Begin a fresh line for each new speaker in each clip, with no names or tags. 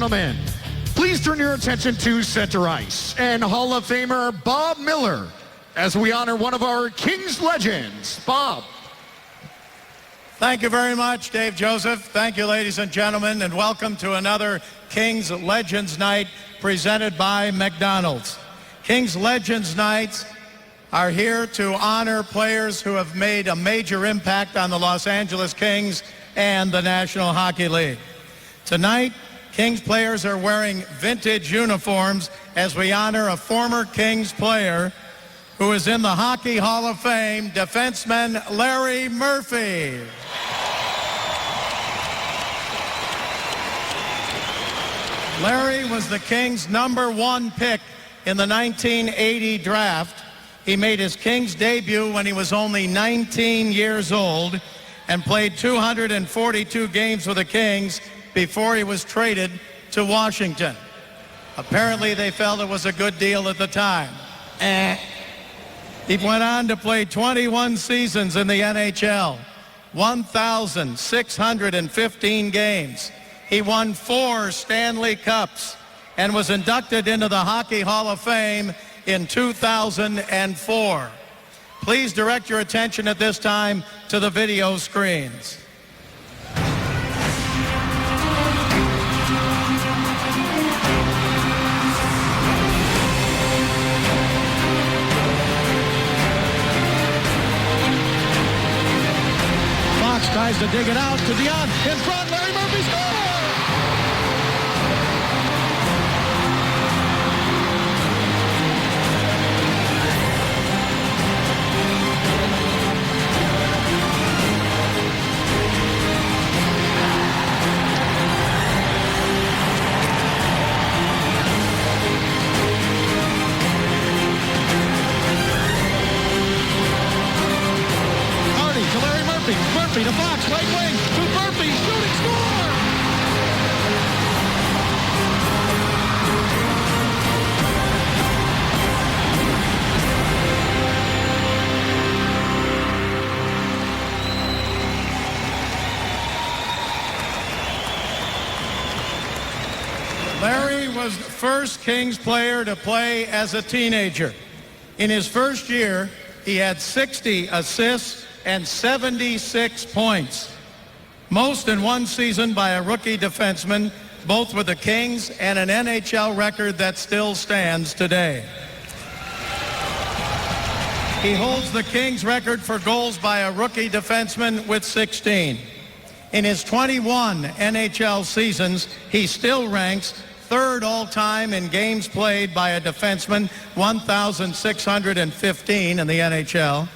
gentlemen, please turn your attention to center ice and Hall of Famer Bob Miller as we honor one of our Kings legends. Bob.
Thank you very much, Dave Joseph. Thank you, ladies and gentlemen, and welcome to another Kings Legends Night presented by McDonald's. Kings Legends Nights are here to honor players who have made a major impact on the Los Angeles Kings and the National Hockey League. Tonight, Kings players are wearing vintage uniforms as we honor a former Kings player who is in the Hockey Hall of Fame, defenseman Larry Murphy. Larry was the Kings' #1 pick in the 1980 draft. He made his Kings debut when he was only 19 years old and played 242 games with the Kings before he was traded to Washington. Apparently, they felt it was a good deal at the time. He went on to play 21 seasons in the NHL, 1,615 games. He won 4 Stanley Cups and was inducted into the Hockey Hall of Fame in 2004. Please direct your attention at this time to the video screens. Fox tries to dig it out to Dion. In front, Larry Murphy scores! Murphy to Fox, right wing, to Murphy, shooting, score! Larry was the first Kings player to play as a teenager. In his first year, he had 60 assists and 76 points. Most in one season by a rookie defenseman, both with the Kings and an NHL record that still stands today. He holds the Kings record for goals by a rookie defenseman with 16. In his 21 NHL seasons, he still ranks 3rd all-time in games played by a defenseman, 1,615 in the NHL.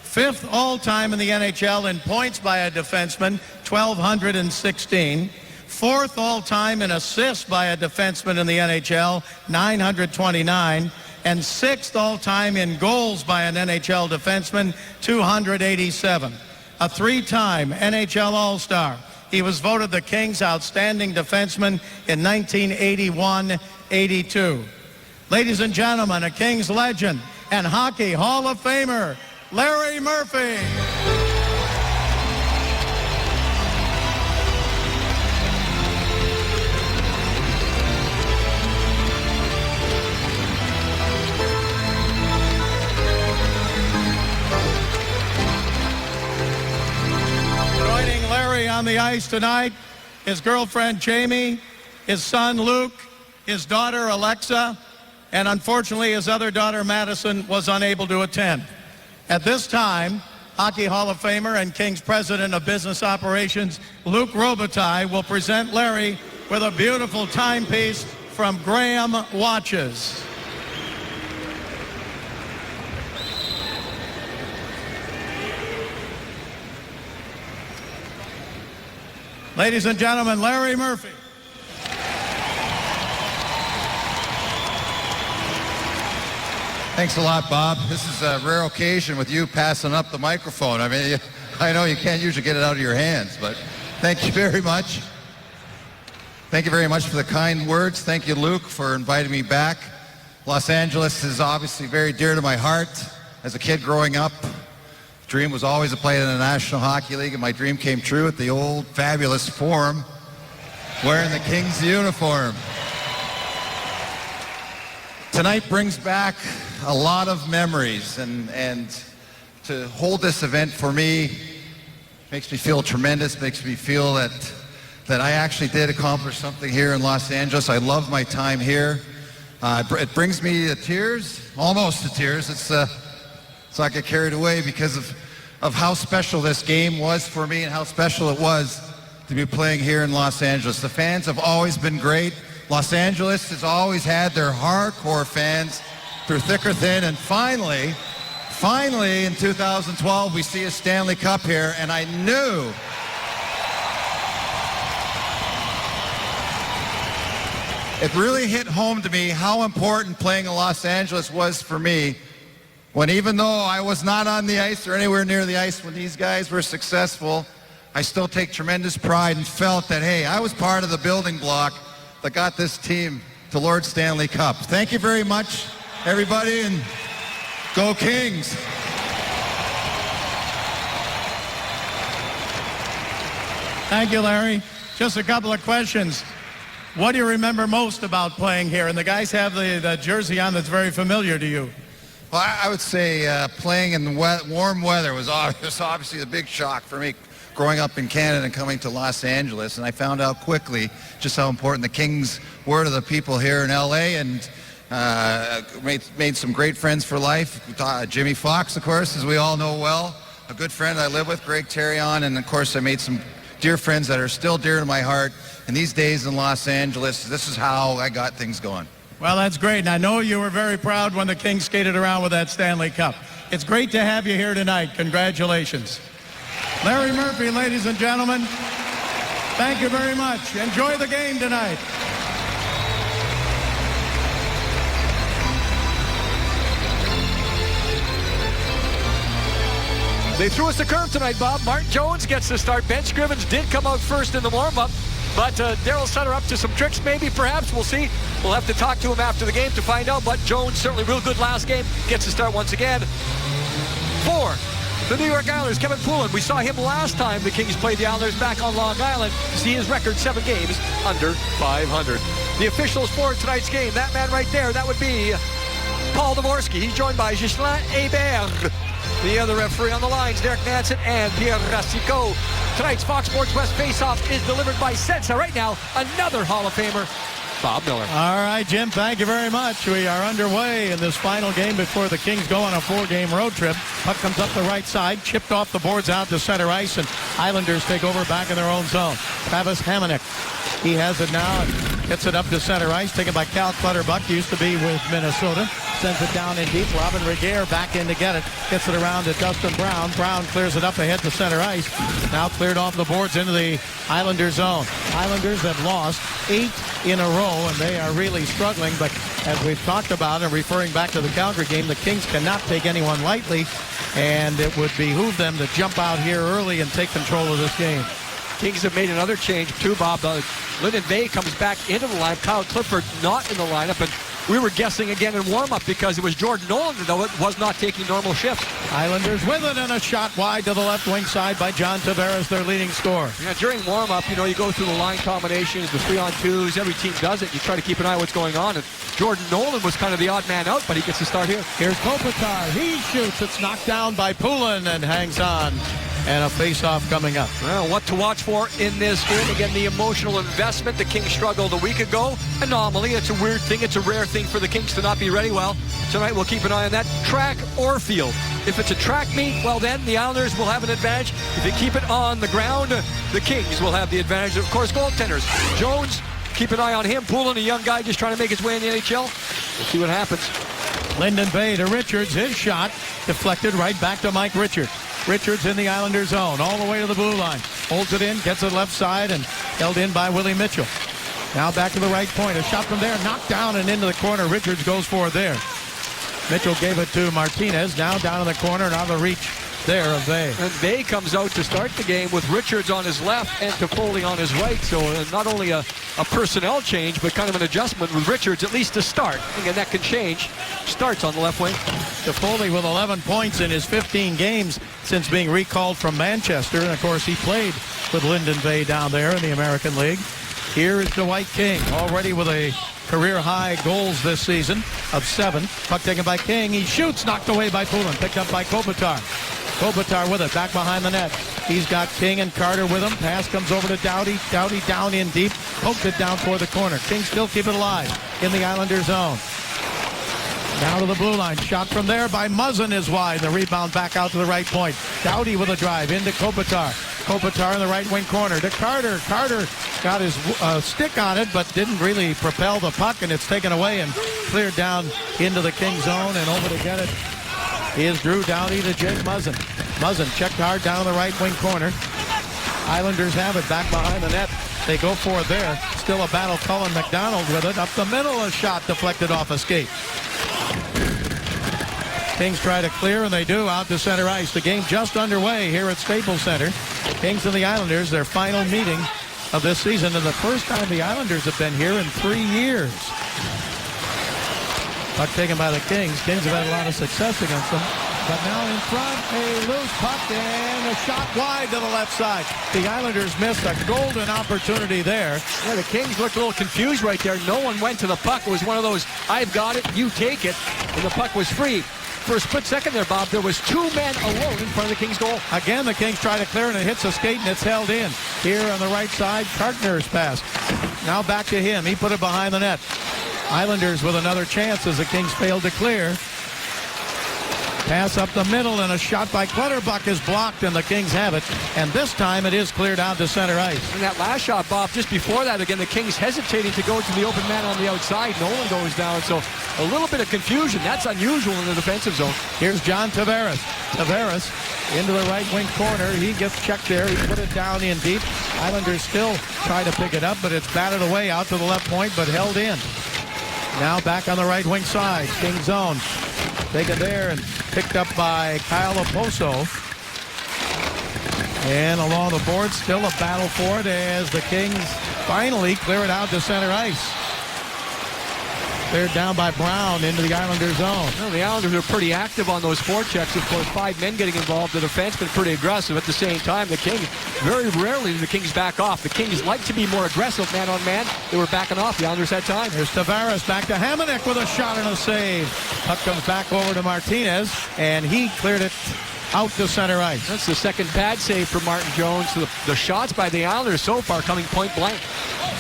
5th all-time in the NHL in points by a defenseman, 1,216. 4th all-time in assists by a defenseman in the NHL, 929. And 6th all-time in goals by an NHL defenseman, 287. A 3-time NHL All-Star. He was voted the Kings' outstanding defenseman in 1981-82. Ladies and gentlemen, a Kings legend and Hockey Hall of Famer, Larry Murphy. Joining Larry on the ice tonight, his girlfriend Jamie, his son Luke, his daughter Alexa, and unfortunately his other daughter Madison was unable to attend. At this time, Hockey Hall of Famer and Kings President of Business Operations, Luc Robitaille, will present Larry with a beautiful timepiece from Graham Watches. Ladies and gentlemen, Larry Murphy.
Thanks a lot, Bob. This is a rare occasion with you passing up the microphone. I mean, I know you can't usually get it out of your hands, but thank you very much. Thank you very much for the kind words. Thank you, Luke, for inviting me back. Los Angeles is obviously very dear to my heart. As a kid growing up, dream was always to play in the National Hockey League, and my dream came true at the old fabulous Forum. wearing the Kings uniform. Tonight brings back a lot of memories, and to hold this event for me makes me feel tremendous, makes me feel that I actually did accomplish something here in Los Angeles. I love my time here. It brings me to tears, almost to tears. So I get carried away because of how special this game was for me and how special it was to be playing here in Los Angeles. The fans have always been great. Los Angeles has always had their hardcore fans through thick or thin, and finally in 2012 we see a Stanley Cup here, and I knew it really hit home to me how important playing in Los Angeles was for me, when even though I was not on the ice or anywhere near the ice when these guys were successful, I still take tremendous pride and felt that, hey, I was part of the building block that got this team to Lord Stanley Cup. Thank you very much, everybody, and go Kings.
Thank you, Larry. Just a couple of questions. What do you remember most about playing here? And the guys have the jersey on that's very familiar to you.
Well, I would say playing in warm weather was obviously the big shock for me, growing up in Canada and coming to Los Angeles. And I found out quickly just how important the Kings were to the people here in LA, and made some great friends for life. Jimmy Fox, of course, as we all know well, a good friend I live with, Greg Terrion, and of course I made some dear friends that are still dear to my heart. And these days in Los Angeles, this is how I got things going.
Well, that's great. And I know you were very proud when the Kings skated around with that Stanley Cup. It's great to have you here tonight. Congratulations. Larry Murphy, ladies and gentlemen, thank you very much. Enjoy the game tonight.
They threw us a curve tonight, Bob. Martin Jones gets the start. Ben Scrivens did come out first in the warm-up, but Daryl Sutter up to some tricks, maybe, perhaps. We'll see. We'll have to talk to him after the game to find out, but Jones certainly real good last game. Gets the start once again. For the New York Islanders, Kevin Poulin. We saw him last time the Kings played the Islanders back on Long Island. See his record, 7 games under 500. The officials for tonight's game, that man right there, that would be Paul Dvorsky. He's joined by Ghislain Hébert. The other referee on the lines, Derek Nansen and Pierre Racicot. Tonight's Fox Sports West face-off is delivered by Sensa. Right now, another Hall of Famer, Bob Miller.
All right, Jim, thank you very much. We are underway in this final game before the Kings go on a 4-game road trip. Puck comes up the right side, chipped off the boards out to center ice, and Islanders take over back in their own zone. Travis Hamonic, he has it now and gets it up to center ice, taken by Cal Clutterbuck, used to be with Minnesota. Sends it down in deep. Robin Regehr back in to get it. Gets it around to Dustin Brown. Brown clears it up ahead to center ice. Now cleared off the boards into the Islander zone. Islanders have lost 8 in a row, and they are really struggling. But as we've talked about, and referring back to the Calgary game, the Kings cannot take anyone lightly, and it would behoove them to jump out here early and take control of this game.
Kings have made another change too, Bob. Lyndon Bay comes back into the line. Kyle Clifford not in the lineup, and we were guessing again in warm-up because it was Jordan Nolan, though it was not taking normal shifts.
Islanders with it, and a shot wide to the left wing side by John Tavares, their leading scorer.
Yeah, during warm-up, you go through the line combinations, the 3-on-2s, every team does it. You try to keep an eye on what's going on. And Jordan Nolan was kind of the odd man out, but he gets to start here.
Here's Kopitar. He shoots. It's knocked down by Poulin and hangs on. And a face-off coming up.
Well, what to watch for in this game? Again, the emotional investment. The Kings struggled a week ago. Anomaly. It's a weird thing. It's a rare thing for the Kings to not be ready. Well, tonight we'll keep an eye on that. Track or field. If it's a track meet, well then, the Islanders will have an advantage. If they keep it on the ground, the Kings will have the advantage. Of course, goaltenders. Jones, keep an eye on him. Poulin, a young guy just trying to make his way in the NHL. We'll see what happens.
Lyndon Bay to Richards. His shot deflected right back to Mike Richards. Richards in the Islander zone, all the way to the blue line. Holds it in, gets it left side, and held in by Willie Mitchell. Now back to the right point. A shot from there, knocked down and into the corner. Richards goes for it there. Mitchell gave it to Martinez. Now down in the corner and out of the reach there of Bay.
And Bay comes out to start the game with Richards on his left and Toffoli on his right. So not only a personnel change, but kind of an adjustment with Richards, at least to start. Again, that can change. Starts on the left wing.
Toffoli with 11 points in his 15 games since being recalled from Manchester. And, of course, he played with Lyndon Bay down there in the American League. Here is Dwight King, already with a career-high goals this season of 7. Puck taken by King. He shoots, knocked away by Poulin. Picked up by Kopitar. Kopitar with it, back behind the net. He's got King and Carter with him. Pass comes over to Doughty. Doughty down in deep. Poked it down toward the corner. King still keep it alive in the Islander zone. Now to the blue line. Shot from there by Muzzin is wide. The rebound back out to the right point. Doughty with a drive into Kopitar. Kopitar in the right wing corner to Carter. Carter got his stick on it, but didn't really propel the puck, and it's taken away and cleared down into the King zone, and over to get it is Drew Doughty to Jake Muzzin. Muzzin checked hard down in the right wing corner. Islanders have it back behind the net. They go for it there. Still a battle. Colin McDonald with it. Up the middle, a shot deflected off a skate. Kings try to clear, and they do, out to center ice. The game just underway here at Staples Center. Kings and the Islanders, their final meeting of this season, and the first time the Islanders have been here in 3 years. Puck taken by the Kings. Kings have had a lot of success against them. But now in front, a loose puck and a shot wide to the left side. The Islanders missed a golden opportunity there.
Yeah, the Kings looked a little confused right there. No one went to the puck. It was one of those, I've got it, you take it, and the puck was free. For a split second there, Bob, there was 2 men alone in front of the Kings goal.
Again, the Kings try to clear, and it hits a skate, and it's held in. Here on the right side, Kartner's pass. Now back to him. He put it behind the net. Islanders with another chance as the Kings failed to clear. Pass up the middle, and a shot by Clutterbuck is blocked, and the Kings have it. And this time it is cleared out to center ice.
And that last shot, Bob, just before that, again, the Kings hesitating to go to the open man on the outside. Nolan goes down, so a little bit of confusion. That's unusual in the defensive zone.
Here's John Tavares. Tavares into the right wing corner. He gets checked there. He put it down in deep. Islanders still try to pick it up, but it's batted away out to the left point, but held in. Now back on the right wing side. King zone. Taken there and picked up by Kyle Oposo. And along the board, still a battle for it as the Kings finally clear it out to center ice. Cleared down by Brown into the Islander zone.
Well, the Islanders are pretty active on those forechecks. Of course, 5 men getting involved. The defenseman pretty aggressive. At the same time, the Kings, very rarely do the Kings back off. The Kings like to be more aggressive man on man. They were backing off. The Islanders had time.
There's Tavares back to Hamonic with a shot and a save. Puck comes back over to Martinez, and he cleared it out to center ice.
That's the second pad save for Martin Jones. The shots by the Islanders so far coming point blank.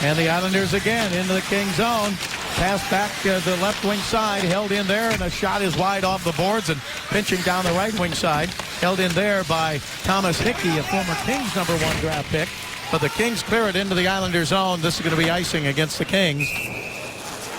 And the Islanders again into the King zone. Pass back to the left wing side, held in there, and the shot is wide off the boards and pinching down the right wing side. Held in there by Thomas Hickey, a former Kings #1 draft pick. But the Kings clear it into the Islander zone. This is going to be icing against the Kings.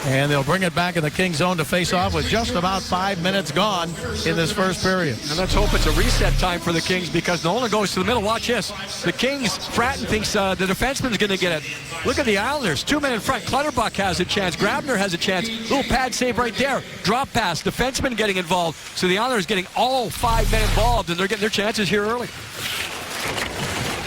And they'll bring it back in the King zone to face off with just about 5 minutes gone in this first period.
And let's hope it's a reset time for the Kings because Nolan goes to the middle. Watch this. The Kings, Fratton thinks the defenseman's going to get it. Look at the Islanders. 2 men in front. Clutterbuck has a chance. Grabner has a chance. Little pad save right there. Drop pass. Defenseman getting involved. So the Islanders getting all 5 men involved, and they're getting their chances here early.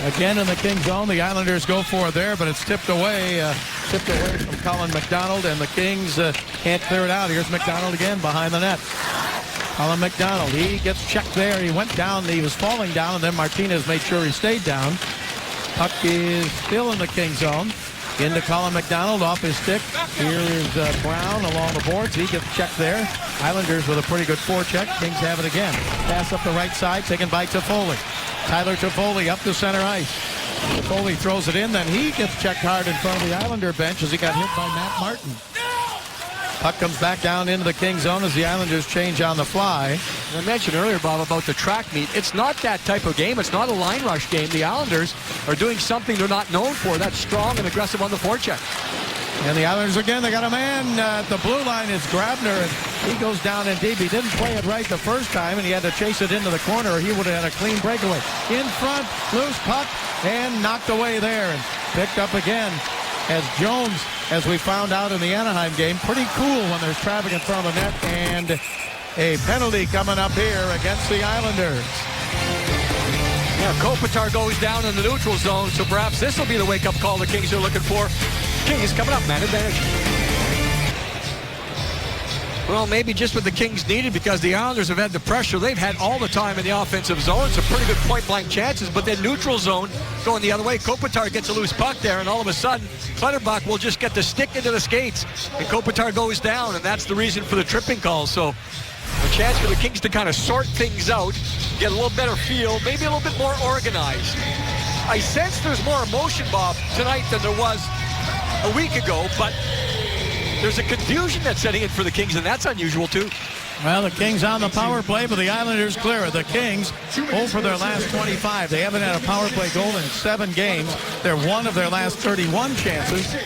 Again in the King zone, the Islanders go for it there, but it's tipped away from Colin McDonald, and the Kings can't clear it out. Here's McDonald again behind the net. Colin McDonald, he gets checked there. He went down, he was falling down, and then Martinez made sure he stayed down. Puck is still in the King zone. Into Colin McDonald off his stick. Here is Brown along the boards. He gets checked there. Islanders with a pretty good forecheck. Kings have it again. Pass up the right side, taken by Toffoli. Tyler Toffoli up to center ice. Toffoli throws it in, then he gets checked hard in front of the Islander bench as he got hit by Matt Martin. Puck comes back down into the King zone as the Islanders change on the fly.
I mentioned earlier, Bob, about the track meet. It's not that type of game. It's not a line rush game. The Islanders are doing something they're not known for. That's strong and aggressive on the forecheck.
And the Islanders again, they got a man at the blue line. It's Grabner, and he goes down in deep. He didn't play it right the first time, and he had to chase it into the corner, or he would have had a clean breakaway. In front, loose puck, and knocked away there, and picked up again. As Jones, as we found out in the Anaheim game, pretty cool when there's traffic in front of the net, and a penalty coming up here against the Islanders.
Yeah, Kopitar goes down in the neutral zone, so perhaps this will be the wake-up call the Kings are looking for. Kings coming up, man advantage. Well, maybe just what the Kings needed, because the Islanders have had the pressure. They've had all the time in the offensive zone. Some pretty good point-blank chances, but then neutral zone going the other way. Kopitar gets a loose puck there, and all of a sudden, Clutterbuck will just get the stick into the skates, and Kopitar goes down, and that's the reason for the tripping call. So a chance for the Kings to kind of sort things out, get a little better feel, maybe a little bit more organized. I sense there's more emotion, Bob, tonight than there was a week ago, but there's a confusion that's setting in for the Kings, and that's unusual too.
Well, the Kings on the power play, but the Islanders clear it. The Kings 0 for their last 25. They haven't had a power play goal in 7 games. They're 1 of their last 31 chances.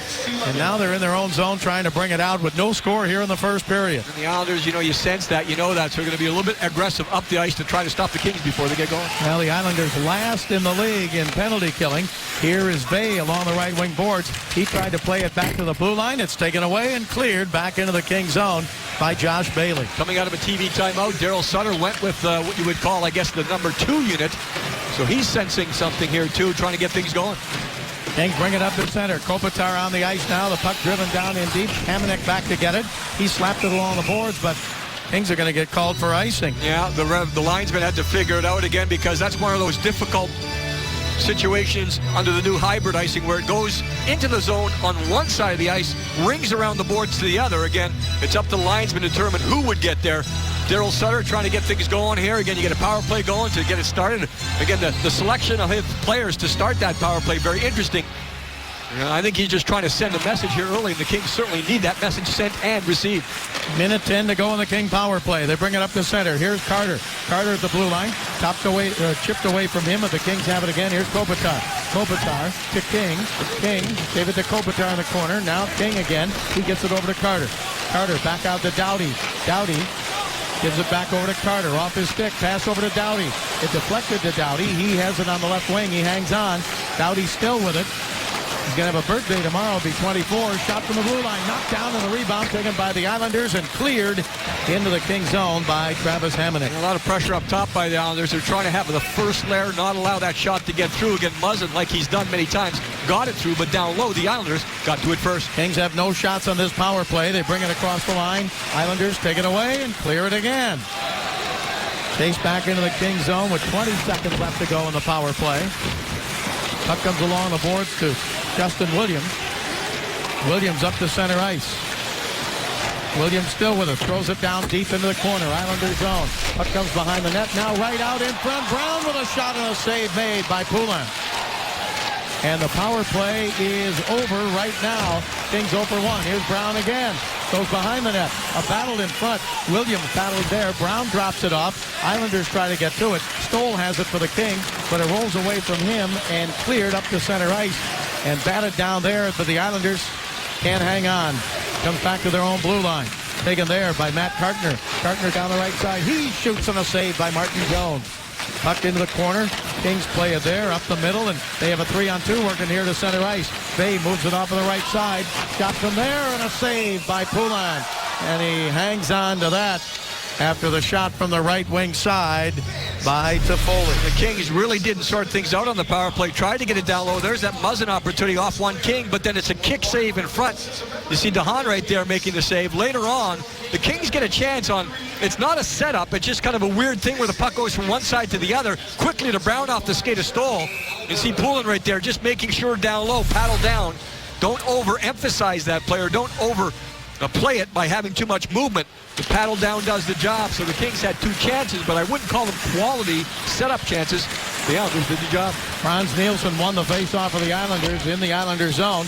And now they're in their own zone trying to bring it out with no score here in the first period.
And the Islanders, you sense that, that. So they're going to be a little bit aggressive up the ice to try to stop the Kings before they get going.
Well, the Islanders last in the league in penalty killing. Here is Vey along the right wing boards. He tried to play it back to the blue line. It's taken away and cleared back into the Kings zone by Josh Bailey.
Coming out of a TV timeout, Daryl Sutter went with what you would call, I guess, the number 2 unit. So he's sensing something here, too, trying to get things going.
Kings bring it up to center. Kopitar on the ice now. The puck driven down in deep. Hamonic back to get it. He slapped it along the boards, but Kings are going to get called for icing.
Yeah, the linesman had to figure it out again, because that's one of those difficult situations under the new hybrid icing where it goes into the zone on one side of the ice, rings around the boards to the other. Again, it's up to the linesman to determine who would get there. Daryl Sutter trying to get things going here. Again, you get a power play going to get it started. Again, the selection of his players to start that power play, very interesting. I think he's just trying to send a message here early, and the Kings certainly need that message sent and received.
Minute 10 to go in the King power play. They bring it up to center. Here's Carter. Carter at the blue line. Chipped away from him, but the Kings have it again. Here's Kopitar. Kopitar to King. King gave it to Kopitar in the corner. Now King again. He gets it over to Carter. Carter back out to Doughty. Doughty gives it back over to Carter. Off his stick. Pass over to Doughty. It deflected to Doughty. He has it on the left wing. He hangs on. Doughty still with it. He's going to have a birthday tomorrow. He'll be 24. Shot from the blue line. Knocked down in the rebound. Taken by the Islanders and cleared into the King zone by Travis Hamonic.
A lot of pressure up top by the Islanders. They're trying to have the first layer, not allow that shot to get through. Again, Muzzin, like he's done many times, got it through, but down low, the Islanders got to it first.
Kings have no shots on this power play. They bring it across the line. Islanders take it away and clear it again. Chase back into the King zone with 20 seconds left to go in the power play. Puck comes along the boards to Justin Williams. Williams up to center ice. Williams still with it. Throws it down deep into the corner. Islanders zone. Puck comes behind the net. Now right out in front. Brown with a shot and a save made by Poulin. And the power play is over right now. Kings 0 for 1. Here's Brown again. Goes behind the net. A battle in front. Williams battled there. Brown drops it off. Islanders try to get to it. Stoll has it for the King, but it rolls away from him and cleared up to center ice and batted down there, but the Islanders can't hang on. Comes back to their own blue line. Taken there by Matt Cartner. Cartner down the right side. He shoots on a save by Martin Jones. Pucked into the corner. Kings play it there up the middle, and they have a 3-on-2 working here to center ice. Vey moves it off on the right side. Shot from there and a save by Poulin. And he hangs on to that after the shot from the right wing side by Toffoli.
The Kings really didn't sort things out on the power play. Tried to get it down low. There's that Muzzin opportunity off one King, but then it's a kick save in front. You see DeHaan right there making the save. Later on, the Kings get a chance on, it's not a setup, it's just kind of a weird thing where the puck goes from one side to the other, quickly to Brown off the skate of Stoll. You see Poulin right there, just making sure down low, paddle down. Don't overemphasize that player. Don't play it by having too much movement. The paddle down does the job. So the Kings had 2 chances, but I wouldn't call them quality setup chances. The Islanders did the job.
Franz Nielsen won the face-off of the Islanders in the Islanders zone.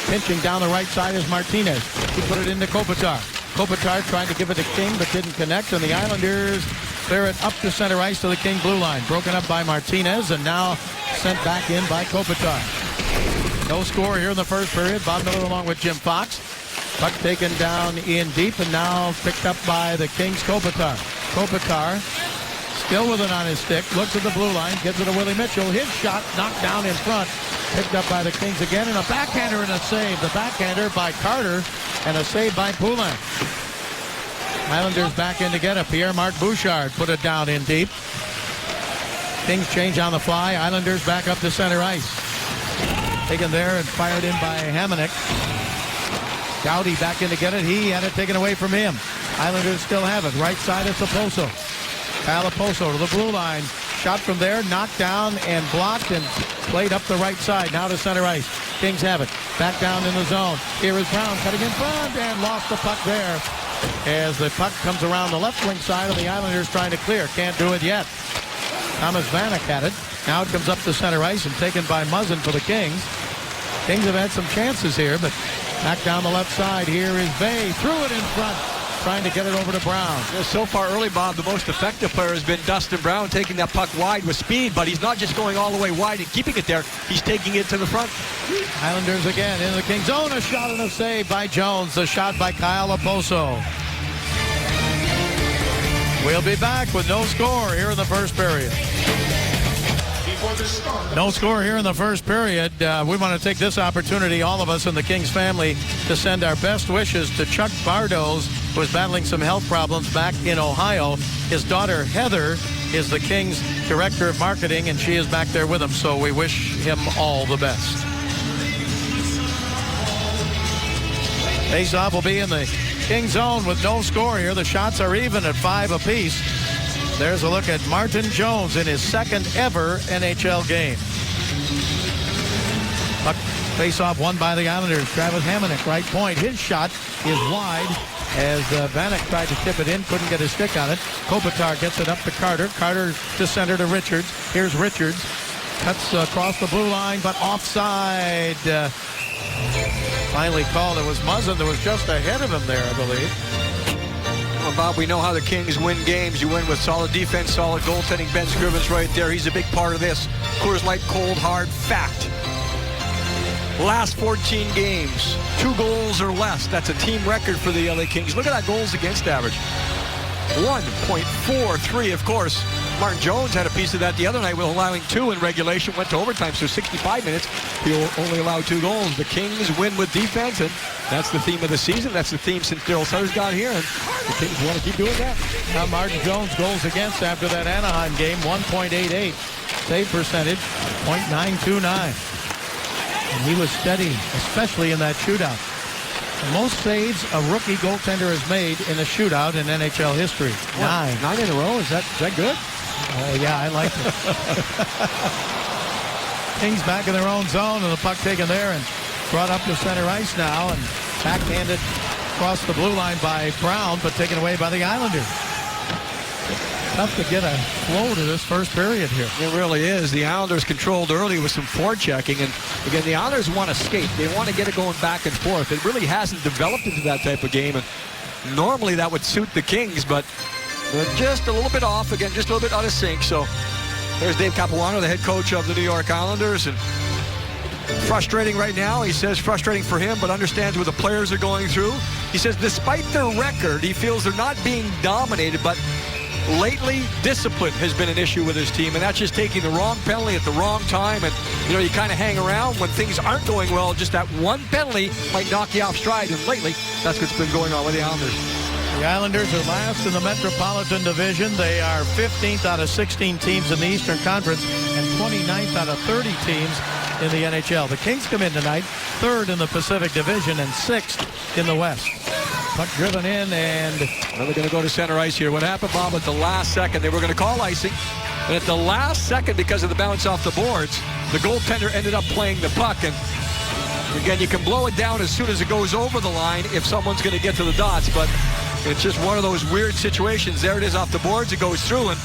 Pinching down the right side is Martinez. He put it into Kopitar. Kopitar trying to give it to King, but didn't connect, and the Islanders clear it up to center ice to the King blue line. Broken up by Martinez, and now sent back in by Kopitar. No score here in the first period. Bob Miller along with Jim Fox. Puck taken down in deep, and now picked up by the Kings' Kopitar. Kopitar still with it on his stick. Looks at the blue line. Gives it to Willie Mitchell. His shot knocked down in front. Picked up by the Kings again, and a backhander and a save. The backhander by Carter, and a save by Poulin. Islanders back in to get it. Pierre-Marc Bouchard put it down in deep. Kings change on the fly. Islanders back up to center ice. Taken there and fired in by Hamonic. Dowdy back in to get it. He had it taken away from him. Islanders still have it. Right side of Oposo. Kyle Oposo to the blue line. Shot from there, knocked down and blocked and played up the right side. Now to center ice. Kings have it. Back down in the zone. Here is Brown cutting in front and lost the puck there. As the puck comes around the left wing side of the Islanders trying to clear. Can't do it yet. Thomas Vanek had it. Now it comes up to center ice and taken by Muzzin for the Kings. Kings have had some chances here, but back down the left side. Here is Bay. Threw it in front. Trying to get it over to Brown.
Yeah, so far early, Bob, the most effective player has been Dustin Brown, taking that puck wide with speed, but he's not just going all the way wide and keeping it there. He's taking it to the front.
Islanders again in the Kings zone. A shot and a save by Jones. A shot by Kyle Oposo. We'll be back with no score here in the first period. No score here in the first period. We want to take this opportunity, all of us in the Kings family, to send our best wishes to Chuck Bardos, who is battling some health problems back in Ohio. His daughter, Heather, is the Kings director of marketing, and she is back there with him, so we wish him all the best. Face-off will be in the Kings zone with no score here. The shots are even at 5 apiece. There's a look at Martin Jones in his second ever NHL game. Puck face-off won by the Islanders. Travis Hamonic, right point. His shot is wide as Vanek tried to tip it in. Couldn't get his stick on it. Kopitar gets it up to Carter. Carter to center to Richards. Here's Richards. Cuts across the blue line, but offside. Finally called. It was Muzzin that was just ahead of him there, I believe.
Well, Bob, we know how the Kings win games. You win with solid defense, solid goaltending. Ben Scrivens right there. He's a big part of this. Coors Light, cold, hard fact. Last 14 games, 2 goals or less. That's a team record for the LA Kings. Look at that goals against average. 1.43, of course. Martin Jones had a piece of that the other night with allowing 2 in regulation. Went to overtime, so 65 minutes. He'll only allow 2 goals. The Kings win with defense, and that's the theme of the season. That's the theme since Daryl Sutter's got here, and the Kings want to keep doing that.
Now Martin Jones goals against after that Anaheim game, 1.88. Save percentage, .929. And he was steady, especially in that shootout. The most saves a rookie goaltender has made in a shootout in NHL history. 9.
9 in a row? Is that good?
Yeah, I like it. Kings back in their own zone, and the puck taken there and brought up to center ice now, and backhanded across the blue line by Brown, but taken away by the Islanders. Tough to get a flow to this first period here.
It really is. The Islanders controlled early with some forechecking, and again, the Islanders want to skate. They want to get it going back and forth. It really hasn't developed into that type of game, and normally that would suit the Kings, but they're just a little bit off again, just a little bit out of sync. So there's Dave Capuano, the head coach of the New York Islanders, and frustrating right now. He says frustrating for him, but understands what the players are going through. He says despite their record, he feels they're not being dominated, but lately discipline has been an issue with his team, and that's just taking the wrong penalty at the wrong time. And you know, you kind of hang around when things aren't going well. Just that one penalty might knock you off stride, and lately that's what's been going on with the Islanders.
The Islanders are last in the Metropolitan Division. They are 15th out of 16 teams in the Eastern Conference and 29th out of 30 teams in the NHL. The Kings come in tonight 3rd in the Pacific Division and 6th in the West. Puck driven in, and
well, they're going to go to center ice here. What happened, Bob, at the last second? They were going to call icing, and at the last second, because of the bounce off the boards, the goaltender ended up playing the puck. And again, you can blow it down as soon as it goes over the line if someone's going to get to the dots, but it's just one of those weird situations. There it is off the boards. It goes through, and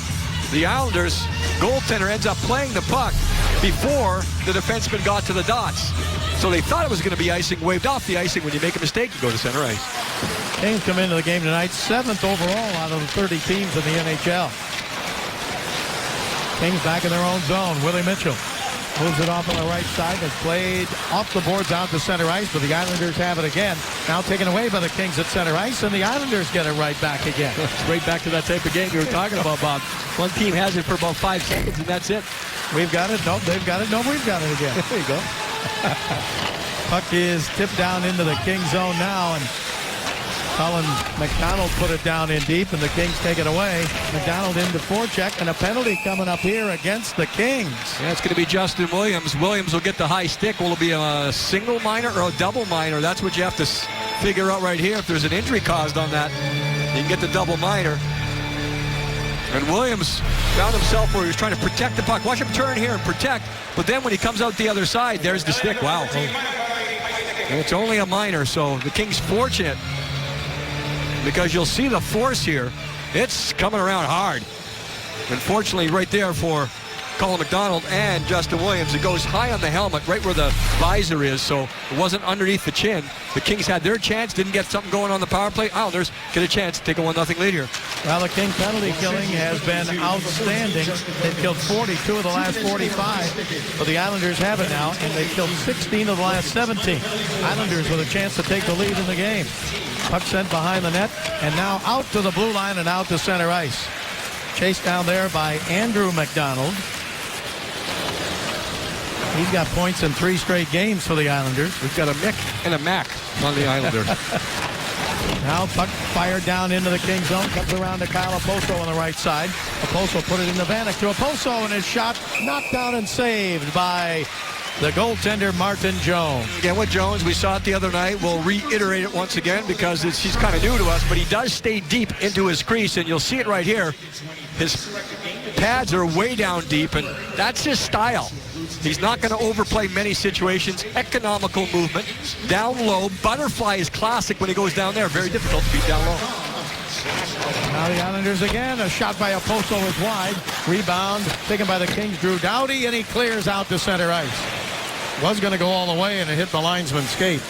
the Islanders goaltender ends up playing the puck before the defenseman got to the dots. So they thought it was going to be icing, waved off the icing. When you make a mistake, you go to center ice.
Kings come into the game tonight 7th overall out of the 30 teams in the NHL. Kings back in their own zone. Willie Mitchell moves it off on the right side. It's played off the boards out to center ice, but the Islanders have it again. Now taken away by the Kings at center ice, and the Islanders get it right back again.
Right back to that type of game you were talking about, Bob. One team has it for about 5 seconds, and that's it.
We've got it. Nope, they've got it. No, we've got it again.
There you go.
Puck is tipped down into the Kings zone now, and Colin McDonald put it down in deep, and the Kings take it away. McDonald into forecheck, and a penalty coming up here against the Kings.
Yeah, it's going to be Justin Williams. Williams will get the high stick. Will it be a single minor or a double minor? That's what you have to figure out right here if there's an injury caused on that. You can get the double minor. And Williams found himself where he was trying to protect the puck. Watch him turn here and protect, but then when he comes out the other side, there's the stick. Wow. And it's only a minor, so the Kings fortunate because you'll see the force here. It's coming around hard. Unfortunately, right there for Colin McDonald and Justin Williams, it goes high on the helmet, right where the visor is, so it wasn't underneath the chin. The Kings had their chance, didn't get something going on the power play. Islanders get a chance to take a 1-0 lead here.
Well, the King penalty killing has been outstanding. They've killed 42 of the last 45, but the Islanders have it now, and they've killed 16 of the last 17. Islanders with a chance to take the lead in the game. Puck sent behind the net, and now out to the blue line and out to center ice. Chased down there by Andrew McDonald. He's got points in 3 straight games for the Islanders.
We've got a Mick and a Mac on the Islanders.
Now puck fired down into the King zone. Comes around to Kyle Oposo on the right side. Oposo put it in the Vanek to Oposo, and his shot knocked down and saved by the goaltender Martin Jones.
Again, with Jones, we saw it the other night. We'll reiterate it once again because he's kind of new to us, but he does stay deep into his crease, and you'll see it right here. His pads are way down deep, and that's his style. He's not going to overplay many situations. Economical movement. Down low. Butterfly is classic when he goes down there. Very difficult to beat down low.
Now the Islanders again. A shot by Oposo is wide. Rebound taken by the Kings. Drew Doughty, and he clears out to center ice. Was going to go all the way, and it hit the linesman's skate.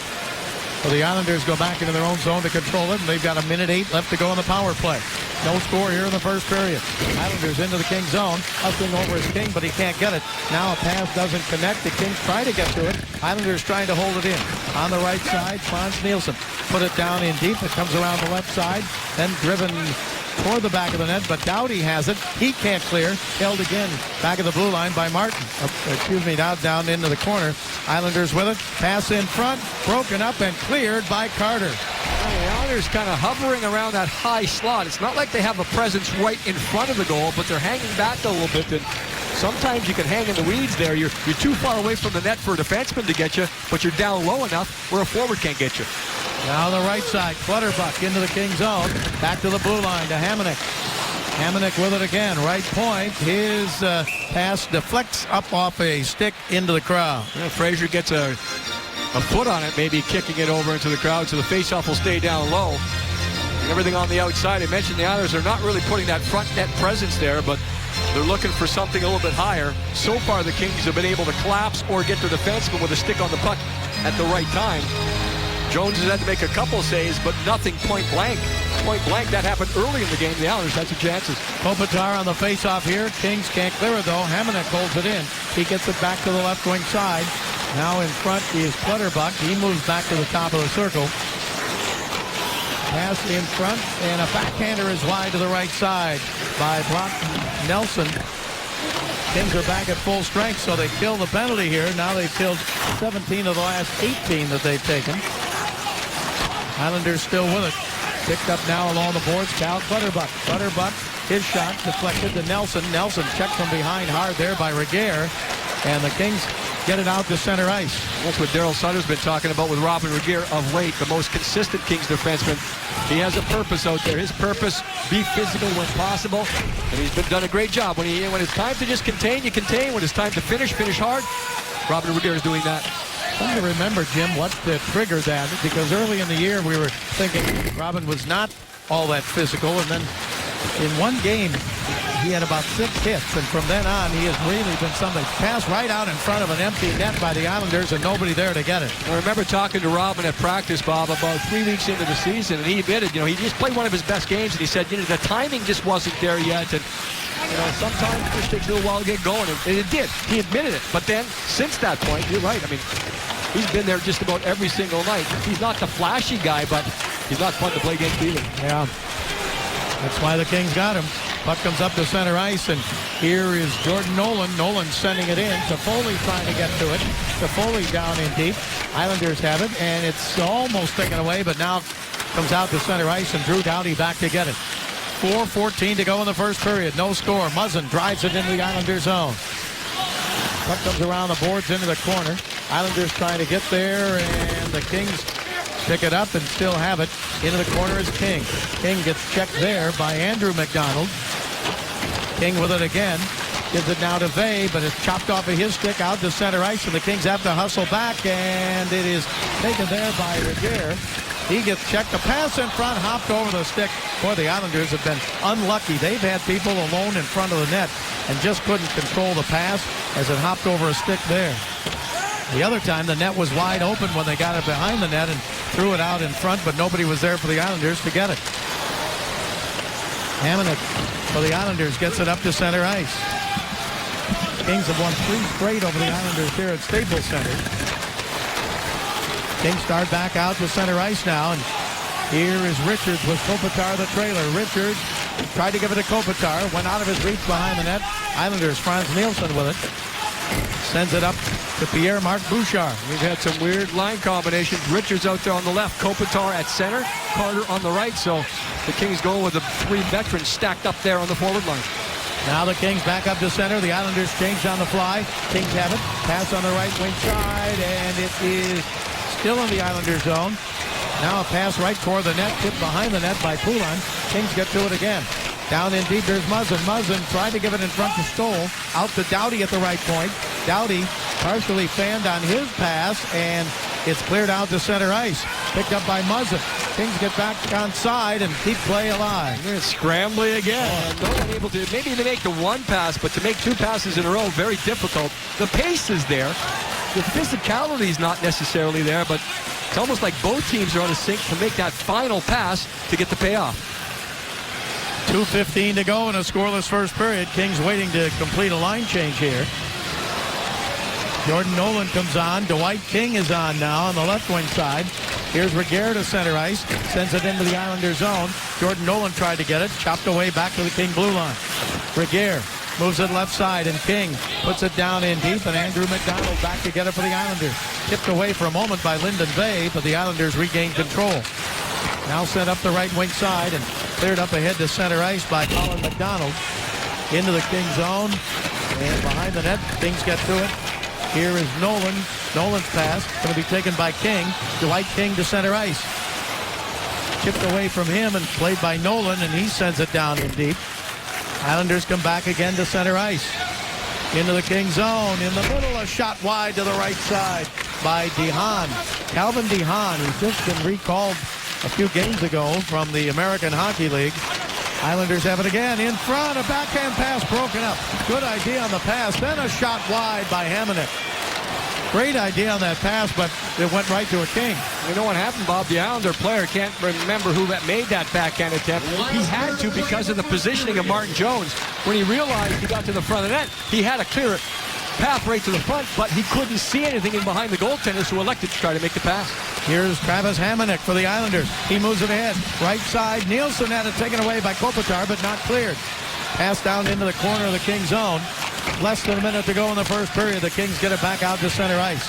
So the Islanders go back into their own zone to control it, and they've got 1:08 left to go in the power play. No score here in the first period. Islanders into the Kings zone. Hustling over his King, but he can't get it. Now a pass doesn't connect. The Kings try to get to it. Islanders trying to hold it in. On the right side, Frans Nielsen put it down in deep. It comes around the left side, then driven toward the back of the net, but Doughty has it. He can't clear. Held again back of the blue line by Martin. Now down into the corner. Islanders with it. Pass in front. Broken up and cleared by Carter.
The Islanders kind of hovering around that high slot. It's not like they have a presence right in front of the goal, but they're hanging back a little bit. And sometimes you can hang in the weeds there. You're too far away from the net for a defenseman to get you, but you're down low enough where a forward can't get you.
Now the right side, Clutterbuck into the King zone. Back to the blue line to Hamonic. Hamonic with it again, right point. His pass deflects up off a stick into the crowd.
Yeah, Frazier gets a foot on it, maybe kicking it over into the crowd, so the faceoff will stay down low. And everything on the outside. I mentioned the Islanders are not really putting that front net presence there, but they're looking for something a little bit higher. So far, the Kings have been able to collapse or get their defenseman with a stick on the puck at the right time. Jones has had to make a couple saves, but nothing point blank. Point blank, that happened early in the game. The Islanders had some chances.
Kopitar on the faceoff here. Kings can't clear it, though. Hamonic holds it in. He gets it back to the left wing side. Now in front is Clutterbuck. He moves back to the top of the circle. Pass in front, and a backhander is wide to the right side by Brock Nelson. Kings are back at full strength, so they kill the penalty here. Now they've killed 17 of the last 18 that they've taken. Islanders still with it. Picked up now along the boards, Cal Clutterbuck. Clutterbuck, his shot deflected to Nelson. Nelson checked from behind hard there by Regehr. And the Kings get it out to center ice.
That's what Daryl Sutter's been talking about with Robin Regehr of late, the most consistent Kings defenseman. He has a purpose out there. His purpose, be physical when possible. And he's done a great job. When it's time to just contain, you contain. When it's time to finish hard. Robin Regehr is doing that.
Trying to remember, Jim, what triggered that, because early in the year we were thinking Robin was not all that physical, and then in one game he had about 6 hits, and from then on he has really been something. Pass right out in front of an empty net by the Islanders and nobody there to get it.
I remember talking to Robin at practice, Bob, about 3 weeks into the season, and he admitted, he just played one of his best games, and he said, the timing just wasn't there yet, and sometimes it just takes a little while to get going, and it did. He admitted it. But then, since that point, you're right. He's been there just about every single night. He's not the flashy guy, but he's not fun to play against either.
Yeah. That's why the Kings got him. Puck comes up to center ice, and here is Jordan Nolan. Nolan sending it in. Toffoli trying to get to it. Toffoli down in deep. Islanders have it, and it's almost taken away, but now comes out to center ice, and Drew Doughty back to get it. 4:14 to go in the first period. No score. Muzzin drives it into the Islanders zone. Puck comes around the boards into the corner. Islanders trying to get there, and the Kings pick it up and still have it. Into the corner is King. King gets checked there by Andrew McDonald. King with it again. Gives it now to Vey, but it's chopped off of his stick out to center ice, and the Kings have to hustle back, and it is taken there by Regier. He gets checked. The pass in front, hopped over the stick. Boy, the Islanders have been unlucky. They've had people alone in front of the net and just couldn't control the pass as it hopped over a stick there. The other time, the net was wide open when they got it behind the net and threw it out in front, but nobody was there for the Islanders to get it. Hamonic for the Islanders gets it up to center ice. Kings have won 3 straight over the Islanders here at Staples Center. Kings start back out to center ice now, and here is Richards with Kopitar the trailer. Richards tried to give it to Kopitar, went out of his reach behind the net. Islanders, Franz Nielsen with it. Sends it up to Pierre-Marc Bouchard.
We've had some weird line combinations. Richards out there on the left, Kopitar at center, Carter on the right. So the Kings go with the 3 veterans stacked up there on the forward line.
Now the Kings back up to center. The Islanders change on the fly. Kings have it. Pass on the right wing side, and it is still in the Islander zone. Now a pass right toward the net, tipped behind the net by Poulin. Kings get to it again. Down in deep, there's Muzzin. Muzzin tried to give it in front to Stoll. Out to Doughty at the right point. Doughty partially fanned on his pass, and it's cleared out to center ice. Picked up by Muzzin. Kings get back on side and keep play alive.
They're scrambling again. No one able to, maybe they make the 1 pass, but to make 2 passes in a row, very difficult. The pace is there. The physicality is not necessarily there, but it's almost like both teams are on a sync to make that final pass to get the payoff.
2:15 to go in a scoreless first period. Kings waiting to complete a line change here. Jordan Nolan comes on. Dwight King is on now on the left wing side. Here's Regier to center ice. Sends it into the Islander zone. Jordan Nolan tried to get it. Chopped away back to the King blue line. Regier moves it left side, and King puts it down in deep, and Andrew McDonald back to get it for the Islanders. Tipped away for a moment by Lyndon Vey, but the Islanders regain control. Now sent up the right wing side and cleared up ahead to center ice by Colin McDonald. Into the King zone, and behind the net, Kings get to it. Here is Nolan. Nolan's pass going to be taken by King. Dwight King to center ice. Chipped away from him and played by Nolan, and he sends it down in deep. Islanders come back again to center ice. Into the King zone. In the middle, a shot wide to the right side by DeHaan. Calvin DeHaan, who's just been recalled a few games ago from the American Hockey League. Islanders have it again in front. A backhand pass broken up. Good idea on the pass. Then a shot wide by Hamonic. Great idea on that pass, but it went right to a King.
You know what happened, Bob? The Islander player can't remember who that made that backhand attempt. He had to because of the positioning of Martin Jones. When he realized he got to the front of the net, he had a clear path right to the front, but he couldn't see anything in behind the goaltender, so elected to try to make the pass.
Here's Travis Hamonic for the Islanders. He moves it ahead. Right side, Nielsen had it taken away by Kopitar, but not cleared. Pass down into the corner of the King zone. Less than a minute to go in the first period. The Kings get it back out to center ice.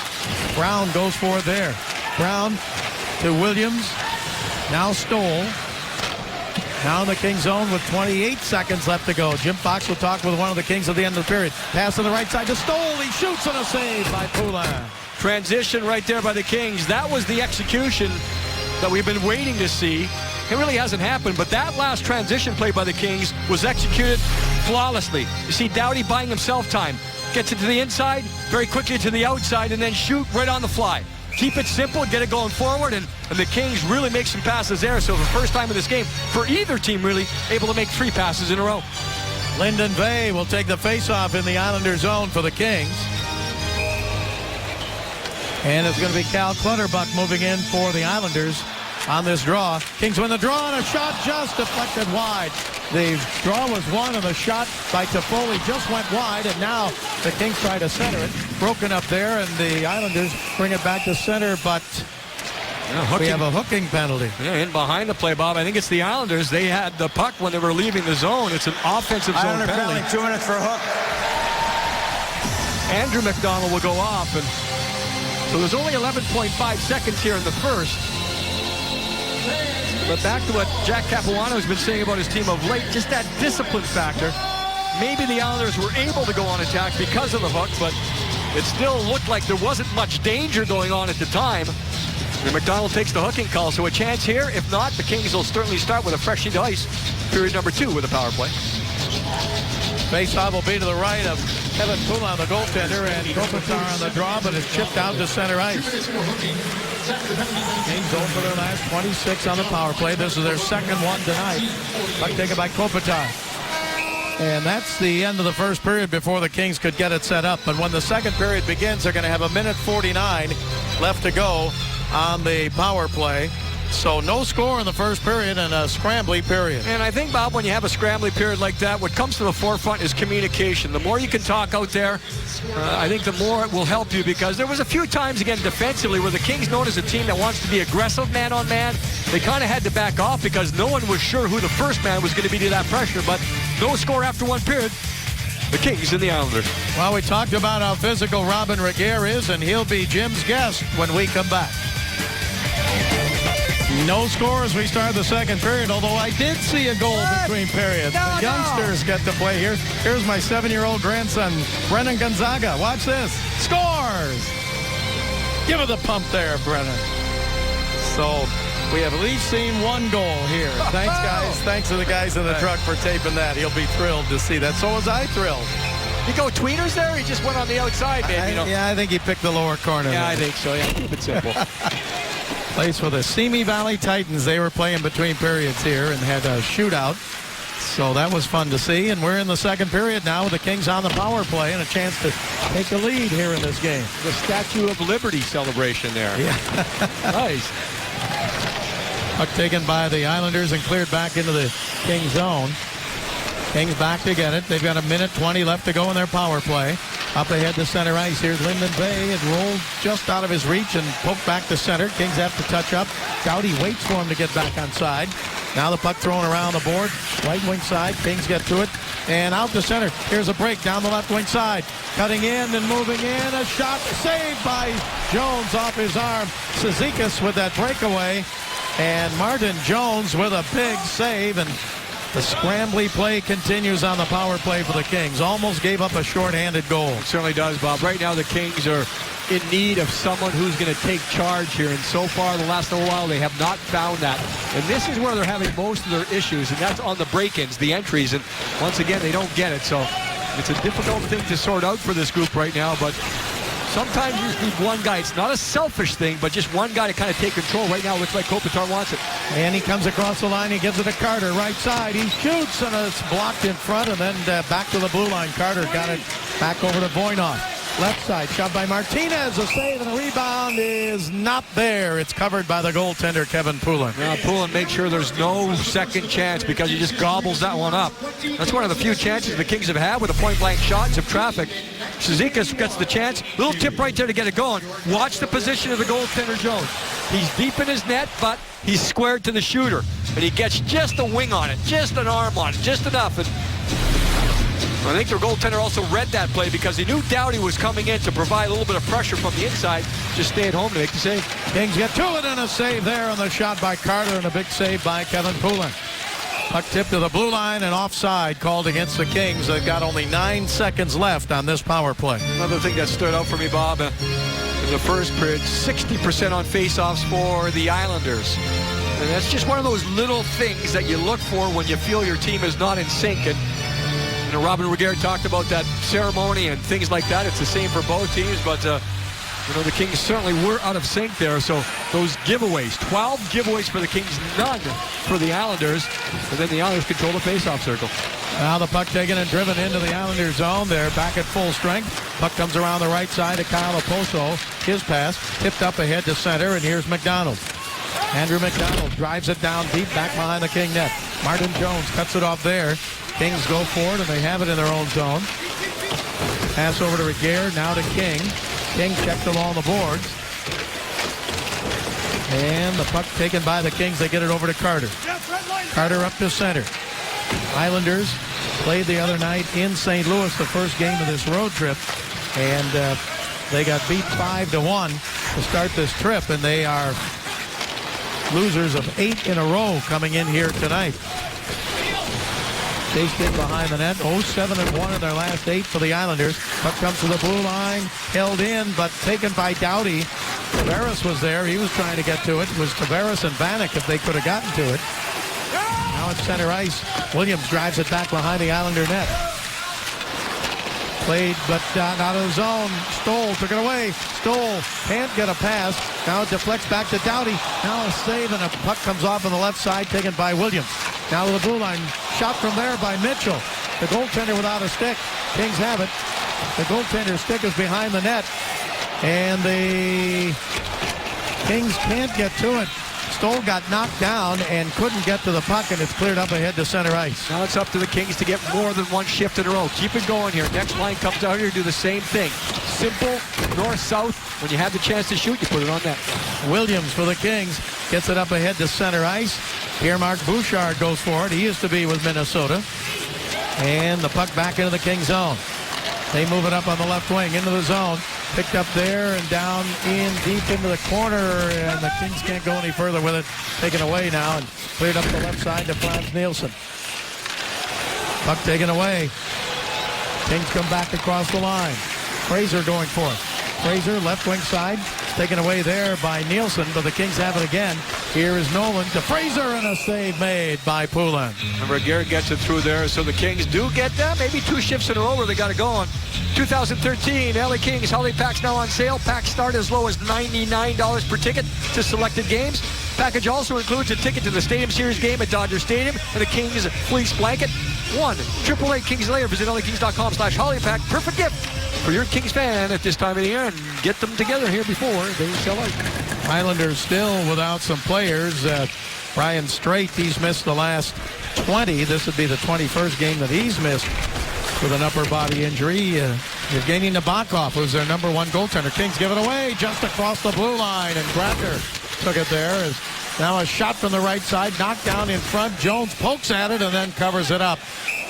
Brown goes for it there. Brown to Williams. Now Stoll. Now in the King zone with 28 seconds left to go. Jim Fox will talk with one of the Kings at the end of the period. Pass on the right side to Stoll. He shoots on a save by Poulin.
Transition right there by the Kings. That was the execution that we've been waiting to see. It really hasn't happened, but that last transition play by the Kings was executed flawlessly. You see Doughty buying himself time. Gets it to the inside, very quickly to the outside, and then shoot right on the fly. Keep it simple, get it going forward, and the Kings really make some passes there. So for the first time in this game, for either team really, able to make 3 passes in a row.
Lyndon Vey will take the faceoff in the Islander zone for the Kings. And it's going to be Cal Clutterbuck moving in for the Islanders on this draw. Kings win the draw, and a shot just deflected wide. The draw was won, and the shot by Toffoli just went wide, and now the Kings try to center it. Broken up there, and the Islanders bring it back to center, but we have a hooking penalty.
Yeah, in behind the play, Bob. I think it's the Islanders. They had the puck when they were leaving the zone. It's an offensive zone
Islander
penalty.
2 minutes for a hook.
Andrew McDonald will go off, and so there's only 11.5 seconds here in the first. But back to what Jack Capuano has been saying about his team of late, just that discipline factor. Maybe the Islanders were able to go on attack because of the hook, but it still looked like there wasn't much danger going on at the time. And McDonald takes the hooking call, so a chance here. If not, the Kings will certainly start with a fresh sheet of ice. Period number 2 with a power play.
Face-off will be to the right of Kevin Poulin, the goaltender, and Kopitar on the draw, but it's chipped out to center ice. Kings over their last 26 on the power play. This is their second one tonight. Puck taken by Kopitar. And that's the end of the first period before the Kings could get it set up. But when the second period begins, they're going to have 1:49 left to go on the power play. So no score in the first period and a scrambly period.
And I think, Bob, when you have a scrambly period like that, what comes to the forefront is communication. The more you can talk out there, I think the more it will help you, because there was a few times, again, defensively, where the Kings, known as a team that wants to be aggressive man-on-man, they kind of had to back off because no one was sure who the first man was going to be to that pressure. But no score after one period. The Kings and the Islanders.
Well, we talked about how physical Robin Regehr is, and he'll be Jim's guest when we come back. No score as we start the second period, although I did see a goal between periods. The youngsters get to play here. Here's my 7-year-old grandson, Brennan Gonzaga. Watch this. Scores! Give it the pump there, Brennan. So we have at least seen one goal here. Thanks, guys. Thanks to the guys in the truck for taping that. He'll be thrilled to see that. So was I thrilled.
You go tweeters there? He just went on the outside, maybe.
Yeah, I think he picked the lower corner.
Yeah,
there.
I think so. Yeah, keep it simple.
Place for the Simi Valley Titans. They were playing between periods here and had a shootout. So that was fun to see. And we're in the second period now with the Kings on the power play and a chance to take a lead here in this game.
The Statue of Liberty celebration there.
Yeah.
Nice.
Puck taken by the Islanders and cleared back into the Kings zone. Kings back to get it. They've got 1:20 left to go in their power play. Up ahead to center ice. Here's Lyndon Bay. It rolled just out of his reach and poked back to center. Kings have to touch up. Doughty waits for him to get back on side. Now the puck thrown around the board. Right wing side. Kings get to it. And out to center. Here's a break down the left wing side. Cutting in and moving in. A shot saved by Jones off his arm. Cizikas with that breakaway. And Martin Jones with a big save. And the scrambly play continues on the power play for the Kings. Almost gave up a shorthanded goal.
It certainly does, Bob. Right now the Kings are in need of someone who's going to take charge here. And so far, the last little while, they have not found that. And this is where they're having most of their issues, and that's on the break-ins, the entries. And once again, they don't get it. So it's a difficult thing to sort out for this group right now. But sometimes you just need one guy. It's not a selfish thing, but just one guy to kind of take control. Right now, it looks like Kopitar wants it.
And he comes across the line. He gives it to Carter, right side. He shoots, and it's blocked in front, and then back to the blue line. Carter got it back over to Voynov. Left side, shot by Martinez. A save, and the rebound is not there. It's covered by the goaltender, Kevin Poulin.
Now, Poulin makes sure there's no second chance because he just gobbles that one up. That's one of the few chances the Kings have had with a point-blank shot and some traffic. Cizikas gets the chance. Little tip right there to get it going. Watch the position of the goaltender, Jones. He's deep in his net, but he's squared to the shooter. And he gets just a wing on it, just an arm on it, just enough. And I think their goaltender also read that play because he knew Doughty was coming in to provide a little bit of pressure from the inside. Just stay at home to make the save.
Kings get to it, and a save there on the shot by Carter, and a big save by Kevin Poulin. Puck tip to the blue line and offside called against the Kings. They've got only 9 seconds left on this power play.
Another thing that stood out for me, Bob, in the first period, 60% on faceoffs for the Islanders. And that's just one of those little things that you look for when you feel your team is not in sync. And you know, Robin Regehr talked about that ceremony and things like that. It's the same for both teams, but you know, the Kings certainly were out of sync there. So those giveaways, 12 giveaways for the Kings, none for the Islanders. And then the Islanders control the faceoff circle.
Now the puck taken and driven into the Islanders zone. They're back at full strength. Puck comes around the right side to Kyle Oposo. His pass tipped up ahead to center, and here's McDonald. Andrew McDonald drives it down deep back behind the King net. Martin Jones cuts it off there. Kings go for it, and they have it in their own zone. Pass over to Regehr, now to King. King checked along the boards. And the puck taken by the Kings. They get it over to Carter. Carter up to center. Islanders played the other night in St. Louis, the first game of this road trip. And they got beat 5-1 to start this trip, and they are losers of 8 in a row coming in here tonight. Chased in behind the net. 0-7-1 in their last 8 for the Islanders. Puck comes to the blue line. Held in, but taken by Doughty. Tavares was there. He was trying to get to it. It was Tavares and Vanek if they could have gotten to it. Now it's center ice. Williams drives it back behind the Islander net. Played, but out of the zone. Stoll took it away. Stoll can't get a pass. Now it deflects back to Doughty. Now a save, and a puck comes off on the left side, taken by Williams. Now to the blue line. Shot from there by Mitchell. The goaltender without a stick. Kings have it. The goaltender's stick is behind the net. And the Kings can't get to it. Stoll got knocked down and couldn't get to the puck, and it's cleared up ahead to center ice.
Now it's up to the Kings to get more than one shift in a row. Keep it going here. Next line comes out here, do the same thing. Simple, north-south. When you have the chance to shoot, you put it on net.
Williams for the Kings gets it up ahead to center ice. Pierre-Marc Bouchard goes for it. He used to be with Minnesota. And the puck back into the Kings zone. They move it up on the left wing into the zone. Picked up there and down in deep into the corner, and the Kings can't go any further with it. Taken away now and cleared up the left side to Frans Nielsen. Puck taken away. Kings come back across the line. Fraser going for it. Fraser, left wing side, taken away there by Nielsen, but the Kings have it again. Here is Nolan to Fraser, and a save made by Poulin.
Remember, Garrett gets it through there, so the Kings do get that. Maybe two shifts in a row where they got it going. 2013 LA Kings holiday packs now on sale. Packs start as low as $99 per ticket to selected games. Package also includes a ticket to the Stadium Series game at Dodger Stadium and a Kings fleece blanket. 1-888 Kings layer. Visit LAKings.com/holiday-pack. Perfect gift for your Kings fan at this time of the year, and get them together here before they sell out.
Islanders still without some players. Brian Straight, he's missed the last 20. This would be the 21st game that he's missed with an upper body injury. Evgeny Nabokov, who's their number one goaltender. Kings give it away just across the blue line, and Grabner took it there. Now a shot from the right side, knocked down in front. Jones pokes at it and then covers it up.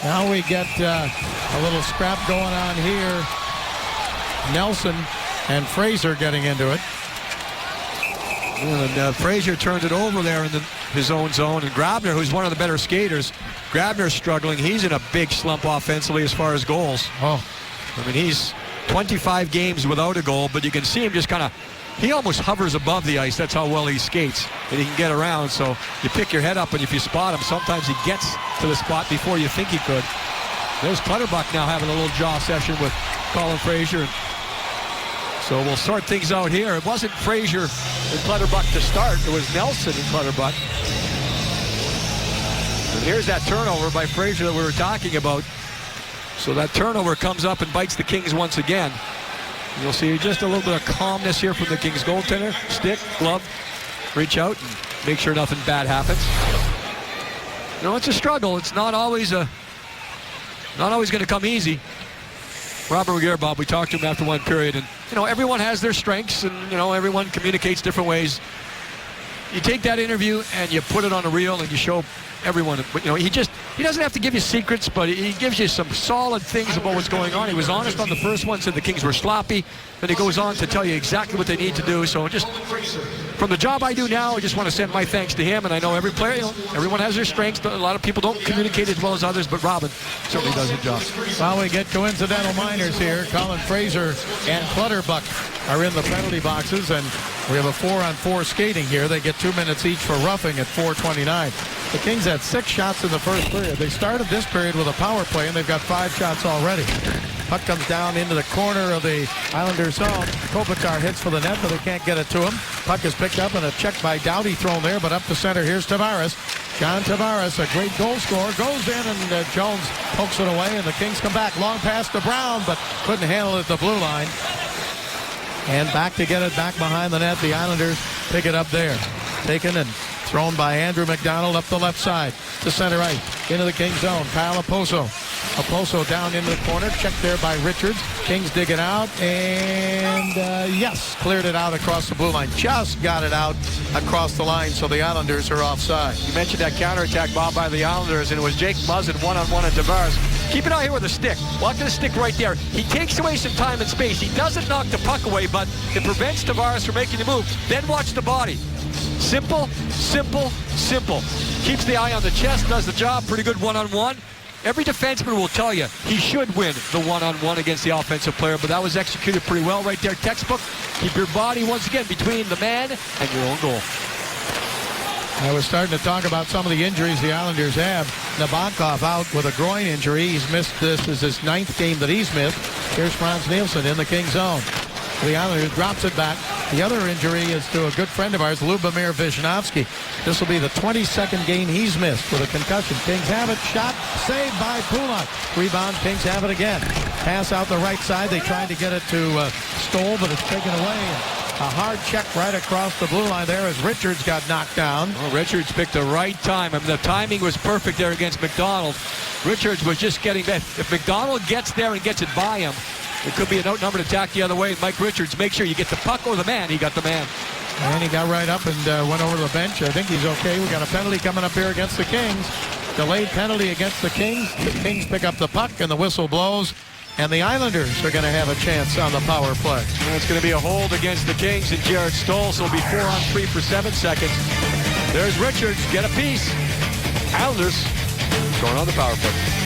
Now we get a little scrap going on here. Nelson and Fraser getting into it.
And Fraser turns it over there in his own zone, and Grabner, who's one of the better skaters, Grabner's struggling. He's in a big slump offensively as far as goals.
Oh,
I mean, he's 25 games without a goal, but you can see him just kind of, he almost hovers above the ice. That's how well he skates, and he can get around. So you pick your head up, and if you spot him, sometimes he gets to the spot before you think he could. There's Clutterbuck now having a little jaw session with Colin Fraser. So we'll sort things out here. It wasn't Fraser and Clutterbuck to start. It was Nelson and Clutterbuck. And here's that turnover by Fraser that we were talking about. So that turnover comes up and bites the Kings once again. You'll see just a little bit of calmness here from the Kings goaltender. Stick, glove, reach out and make sure nothing bad happens. You know, it's a struggle. It's not always going to come easy. Robert McGuire, Bob, we talked to him after one period, and, you know, everyone has their strengths, and, you know, everyone communicates different ways. You take that interview and you put it on a reel and you show everyone, you know, he doesn't have to give you secrets, but he gives you some solid things about what's going on. He was honest on the first one, said the Kings were sloppy, then he goes on to tell you exactly what they need to do. So just from the job I do now, I just want to send my thanks to him, and I know every player, you know, everyone has their strengths. A lot of people don't communicate as well as others, but Robin certainly does his job.
Well, we get coincidental minors here. Colin Fraser and Clutterbuck are in the penalty boxes, and we have a 4-on-4 skating here. They get 2 minutes each for roughing at 4:29. The Kings had 6 shots in the first period. They started this period with a power play, and they've got 5 shots already. Puck comes down into the corner of the Islanders' zone. Kopitar hits for the net, but they can't get it to him. Puck is picked up, and a check by Doughty thrown there, but up the center. Here's Tavares. John Tavares, a great goal scorer, goes in, and Jones pokes it away, and the Kings come back. Long pass to Brown, but couldn't handle it at the blue line. And back to get it back behind the net. The Islanders pick it up there. Taken and thrown by Andrew McDonald up the left side to center ice. Into the Kings zone. Kyle Oposo. Oposo down into the corner. Checked there by Richards. Kings dig it out. And yes, cleared it out across the blue line. Just got it out across the line, so the Islanders are offside.
You mentioned that counterattack, Bob, by the Islanders, and it was Jake Muzzin one-on-one at Tavares. Keep an eye here with the stick. Watch the stick right there. He takes away some time and space. He doesn't knock the puck away, but it prevents Tavares from making the move. Then watch the body. Simple, simple, simple. Keeps the eye on the chest, does the job. Pretty good one-on-one. every defenseman will tell you he should win the one-on-one against the offensive player, but that was executed pretty well right there. Textbook. Keep your body, once again, between the man and your own goal.
I was starting to talk about some of the injuries the Islanders have. Nabokov out with a groin injury. He's missed, this is his 9th game that he's missed. Here's Franz Nielsen in the Kings zone. The Islanders drops it back. The other injury is to a good friend of ours, Lubomir Vishnevsky. This will be the 22nd game he's missed with a concussion. Kings have it. Shot saved by Pulock. Rebound. Kings have it again. Pass out the right side. They tried to get it to Stoll, but it's taken away. A hard check right across the blue line there as Richards got knocked down.
Well, Richards picked the right time. I mean, the timing was perfect there against McDonald. Richards was just getting that. If McDonald gets there and gets it by him, it could be an outnumbered attack the other way. Mike Richards, make sure you get the puck or the man. He got the man.
And he got right up and went over the bench. I think he's okay. We got a penalty coming up here against the Kings. Delayed penalty against the Kings. The Kings pick up the puck and the whistle blows. And the Islanders are going to have a chance on the power play.
And it's going to be a hold against the Kings and Jared Stoll, so it'll be 4-on-3 for 7 seconds. There's Richards, get a piece. Islanders going on the power play.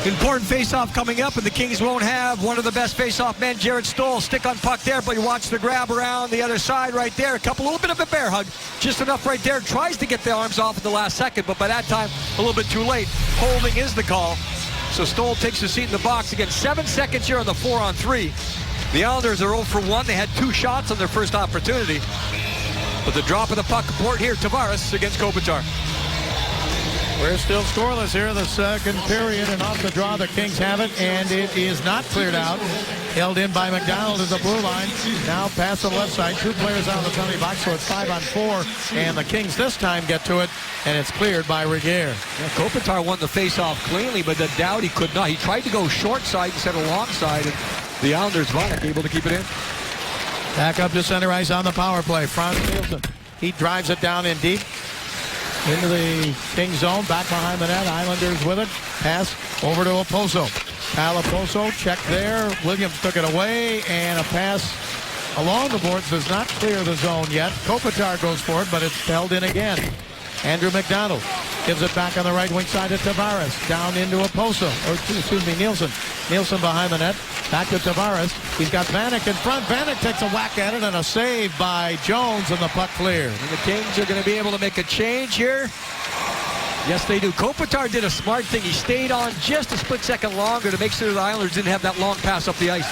Important face-off coming up, and the Kings won't have one of the best face-off men, Jared Stoll. Stick on puck there, but you watch the grab around the other side right there. A little bit of a bear hug, just enough right there. Tries to get the arms off at the last second, but by that time, a little bit too late. Holding is the call. So Stoll takes a seat in the box. Again, 7 seconds here on the 4-on-3. The Islanders are 0 for 1. They had 2 shots on their first opportunity. But the drop of the puck aboard here, Tavares against Kopitar.
We're still scoreless here in the second period, and off the draw, the Kings have it, and it is not cleared out. Held in by McDonald at the blue line. Now pass on the left side. 2 players out of the penalty box, so it's 5-on-4, and the Kings this time get to it, and it's cleared by Regehr.
Yeah, Kopitar won the face-off cleanly, but the Doughty could not. He tried to go short side instead of long side, and the Islanders, Vanek, able to keep it in.
Back up to center ice on the power play. Franz Nielsen. He drives it down in deep. Into the Kings zone, back behind the net. Islanders with it. Pass over to Oposo. Oposo, check there. Williams took it away, and a pass along the boards does not clear the zone yet. Kopitar goes for it, but it's held in again. Andrew McDonald gives it back on the right wing side to Tavares. Down into Oposo, Nielsen. Nielsen behind the net. Back to Tavares. He's got Vanek in front. Vanek takes a whack at it and a save by Jones, and the puck cleared.
And the Kings are going to be able to make a change here. Yes, they do. Kopitar did a smart thing. He stayed on just a split second longer to make sure the Islanders didn't have that long pass up the ice.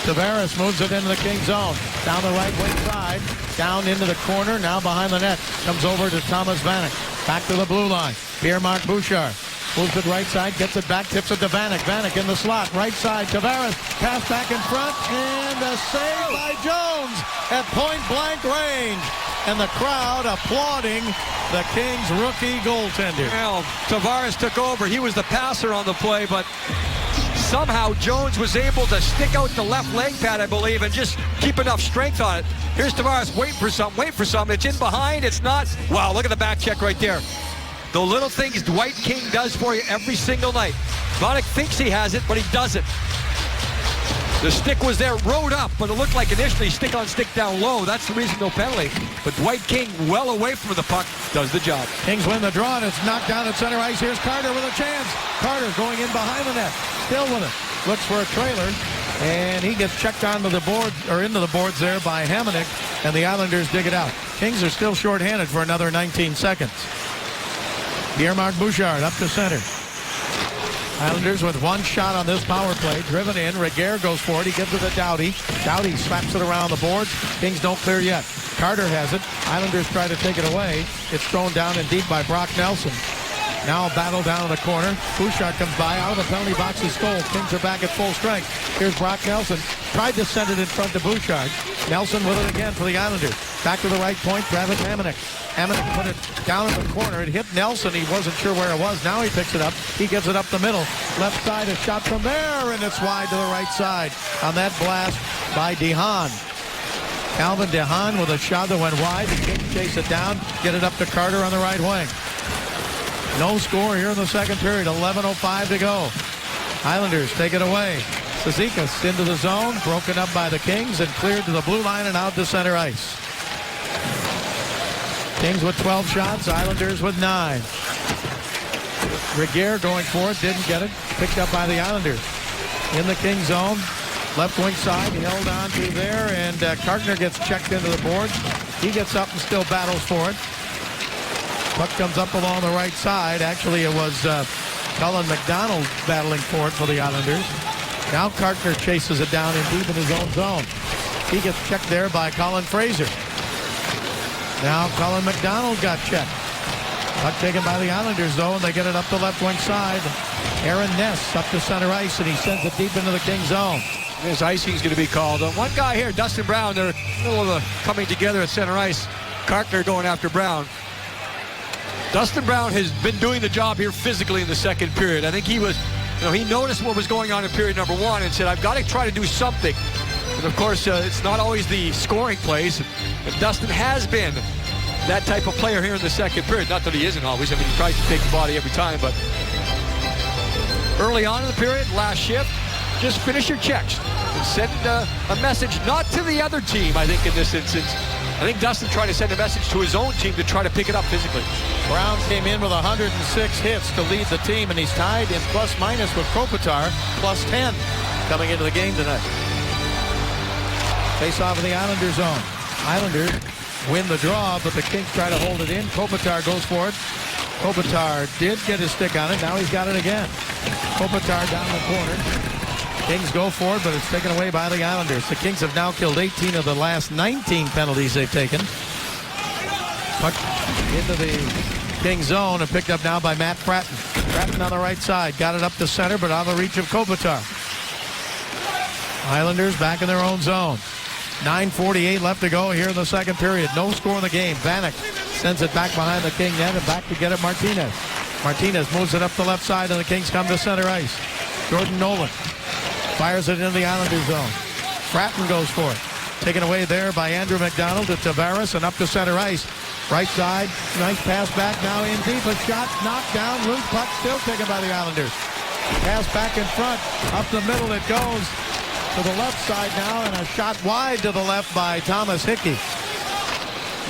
Tavares moves it into the Kings zone. Down the right wing side. Down into the corner. Now behind the net. Comes over to Thomas Vanek. Back to the blue line. Pierre-Marc Bouchard. Moves it right side. Gets it back. Tips it to Vanek. Vanek in the slot. Right side. Tavares. Pass back in front. And a save by Jones at point-blank range. And the crowd applauding the Kings rookie goaltender.
Well, Tavares took over. He was the passer on the play, but somehow Jones was able to stick out the left leg pad, I believe, and just keep enough strength on it. Here's Tavares waiting for something. It's in behind. It's not. Wow, look at the back check right there. The little things Dwight King does for you every single night. Vanek thinks he has it, but he doesn't. The stick was there, rode up, but it looked like initially stick on stick down low. That's the reason no penalty. But Dwight King, well away from the puck, does the job.
Kings win the draw, and it's knocked down at center ice. Here's Carter with a chance. Carter going in behind the net. Still with it. Looks for a trailer, and he gets checked onto the board, or into the boards there by Hamonic, and the Islanders dig it out. Kings are still shorthanded for another 19 seconds. Pierre-Marc Bouchard up to center. Islanders with 1 shot on this power play. Driven in. Regehr goes for it. He gives it to Doughty. Doughty slaps it around the boards. Kings don't clear yet. Carter has it. Islanders try to take it away. It's thrown down and deep by Brock Nelson. Now a battle down in the corner. Bouchard comes by. Out of the penalty box is Stoll. Kings are back at full strength. Here's Brock Nelson. Tried to send it in front to Bouchard. Nelson with it again for the Islanders. Back to the right point. Travis Hamonic. Hamonic put it down in the corner. It hit Nelson. He wasn't sure where it was. Now he picks it up. He gives it up the middle. Left side, a shot from there, and it's wide to the right side on that blast by DeHaan. Calvin DeHaan with a shot that went wide. The Kings chase it down. Get it up to Carter on the right wing. No score here in the second period. 11:05 to go. Islanders take it away. Cizikas into the zone. Broken up by the Kings and cleared to the blue line and out to center ice. Kings with 12 shots. Islanders with 9. Regier going for it, didn't get it. Picked up by the Islanders. In the King zone, left wing side, held on to there, and Kartner gets checked into the boards. He gets up and still battles for it. Puck comes up along the right side. Actually, it was Cullen McDonald battling for it for the Islanders. Now Kartner chases it down in deep in his own zone. He gets checked there by Colin Fraser. Now Cullen McDonald got checked. Puck taken by the Islanders, though, and they get it up the left wing side. Aaron Ness up to center ice, and he sends it deep into the King zone.
This icing is going to be called. One guy here, Dustin Brown, they're in the middle of coming together at center ice. Kartner going after Brown. Dustin Brown has been doing the job here physically in the second period. I think he was, he noticed what was going on in period number one and said, I've got to try to do something. And of course, it's not always the scoring plays. But Dustin has been that type of player here in the second period. Not that he isn't always. I mean, he tries to take the body every time, but early on in the period, last shift, just finish your checks and send a message, not to the other team, I think, in this instance. I think Dustin tried to send a message to his own team to try to pick it up physically.
Brown came in with 106 hits to lead the team, and he's tied in plus-minus with Kopitar, plus 10 coming into the game tonight. Face off in the Islanders zone. Islanders win the draw, but the Kings try to hold it in. Kopitar goes for it. Kopitar did get his stick on it. Now he's got it again. Kopitar down the corner. Kings go for it, but it's taken away by the Islanders. The Kings have now killed 18 of the last 19 penalties they've taken. Puck into the King zone and picked up now by Matt Fratton. Fratton on the right side. Got it up the center, but out of the reach of Kopitar. Islanders back in their own zone. 9:48 left to go here in the second period. No score in the game. Vanek sends it back behind the King net and back to get it Martinez. Martinez moves it up the left side, and the Kings come to center ice. Jordan Nolan fires it into the Islanders zone. Fratton goes for it. Taken away there by Andrew McDonald to Tavares and up to center ice. Right side, nice pass back now in deep. A shot knocked down. Loose puck still taken by the Islanders. Pass back in front. Up the middle it goes to the left side now, and a shot wide to the left by Thomas Hickey.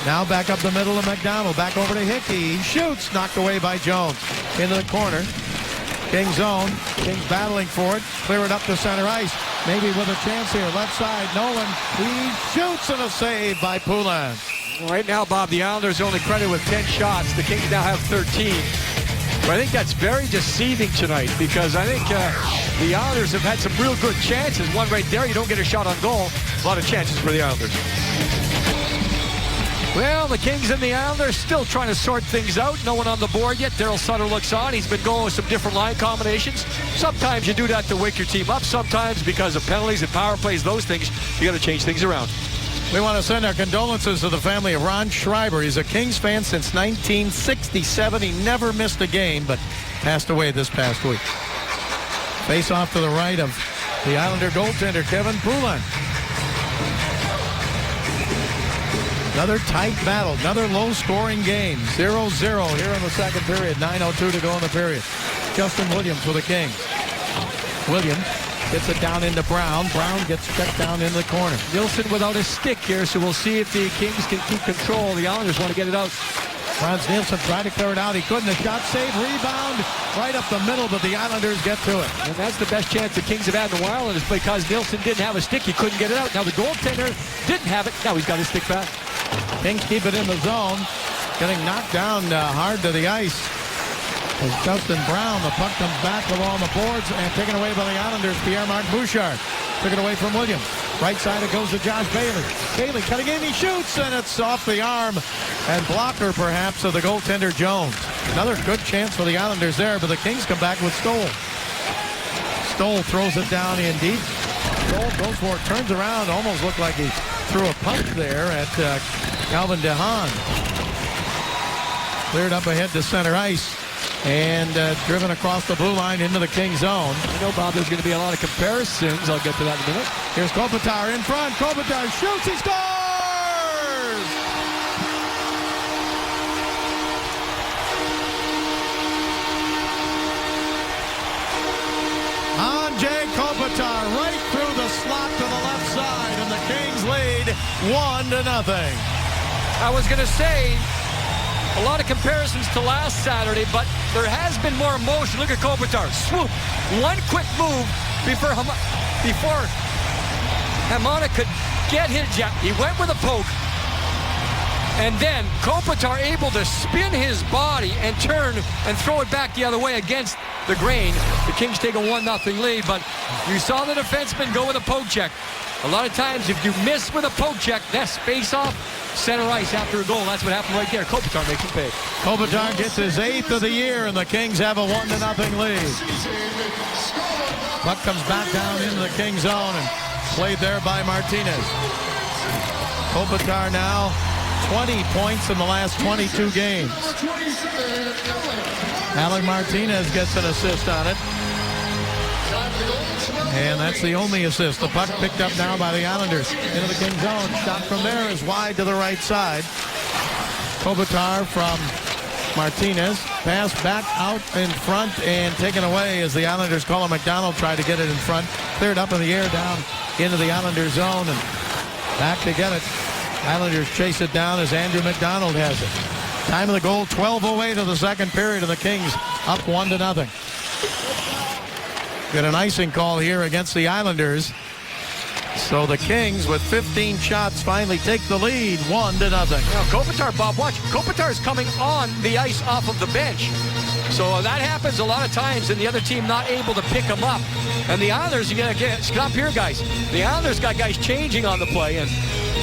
Now back up the middle of McDonald. Back over to Hickey. He shoots. Knocked away by Jones. Into the corner. King zone. Kings battling for it. Clear it up to center ice. Maybe with a chance here. Left side. Nolan. He shoots, and a save by Poulin.
Right now, Bob, the Islanders only credited with 10 shots. The Kings now have 13. But I think that's very deceiving tonight because I think the Islanders have had some real good chances. One right there, you don't get a shot on goal. A lot of chances for the Islanders. Well, the Kings and the Islanders still trying to sort things out. No one on the board yet. Daryl Sutter looks on. He's been going with some different line combinations. Sometimes you do that to wake your team up. Sometimes because of penalties and power plays, those things, you got to change things around.
We want to send our condolences to the family of Ron Schreiber. He's a Kings fan since 1967. He never missed a game, but passed away this past week. Face off to the right of the Islander goaltender, Kevin Poulin. Another tight battle, another low-scoring game. 0-0 here in the second period. 9:02 to go in the period. Justin Williams for the Kings. Williams gets it down into Brown. Brown gets checked down in the corner.
Nilsson without a stick here, so we'll see if the Kings can keep control. The Islanders want to get it out.
Frans Nilsson tried to clear it out. He couldn't. A shot save, rebound right up the middle, but the Islanders get to it.
And that's the best chance the Kings have had in a while, and it's because Nilsson didn't have a stick. He couldn't get it out. Now the goaltender didn't have it. Now he's got his stick back.
Kings keep it in the zone. Getting knocked down hard to the ice. As Justin Brown, the puck comes back along the boards and taken away by the Islanders. Pierre-Marc Bouchard took it away from Williams. Right side it goes to Josh Bailey. Bailey cutting in, he shoots, and it's off the arm and blocker perhaps of the goaltender Jones. Another good chance for the Islanders there, but the Kings come back with Stoll. Stoll throws it down in deep. Stoll goes for it, turns around, almost looked like he threw a punch there at Calvin DeHaan. Cleared up ahead to center ice. And driven across the blue line into the King zone.
I know, Bob, there's going to be a lot of comparisons. I'll get to that in a minute.
Here's Kopitar in front. Kopitar shoots. He scores! Andrei Kopitar right through the slot to the left side. And the Kings lead 1-0.
I was going to say, a lot of comparisons to last Saturday, but there has been more emotion. Look at Kopitar. Swoop. One quick move before Hamonic could get his jab. He went with a poke. And then Kopitar able to spin his body and turn and throw it back the other way against the grain. The Kings take a 1-0 lead, but you saw the defenseman go with a poke check. A lot of times, if you miss with a poke check, that's face-off, center ice after a goal. That's what happened right there. Kopitar makes him pay.
Kopitar gets his 8th of the year, and the Kings have a 1-0 lead. Puck comes back down into the Kings zone and played there by Martinez. Kopitar now 20 points in the last 22 games. Alec Martinez gets an assist on it. And that's the only assist. The puck picked up now by the Islanders into the Kings zone. Shot from there is wide to the right side. Kopitar from Martinez. Pass back out in front and taken away as the Islanders. Colin McDonald tried to get it in front. Cleared up in the air down into the Islanders zone and back to get it. Islanders chase it down as Andrew McDonald has it. Time of the goal, 12:08 of the second period, and the Kings up 1-0. Got an icing call here against the Islanders. So the Kings, with 15 shots, finally take the lead, 1-0.
Now, Kopitar, Bob, watch. Kopitar is coming on the ice off of the bench. So that happens a lot of times, and the other team not able to pick him up. And the Islanders, you got to get, stop here, guys. The Islanders got guys changing on the play, and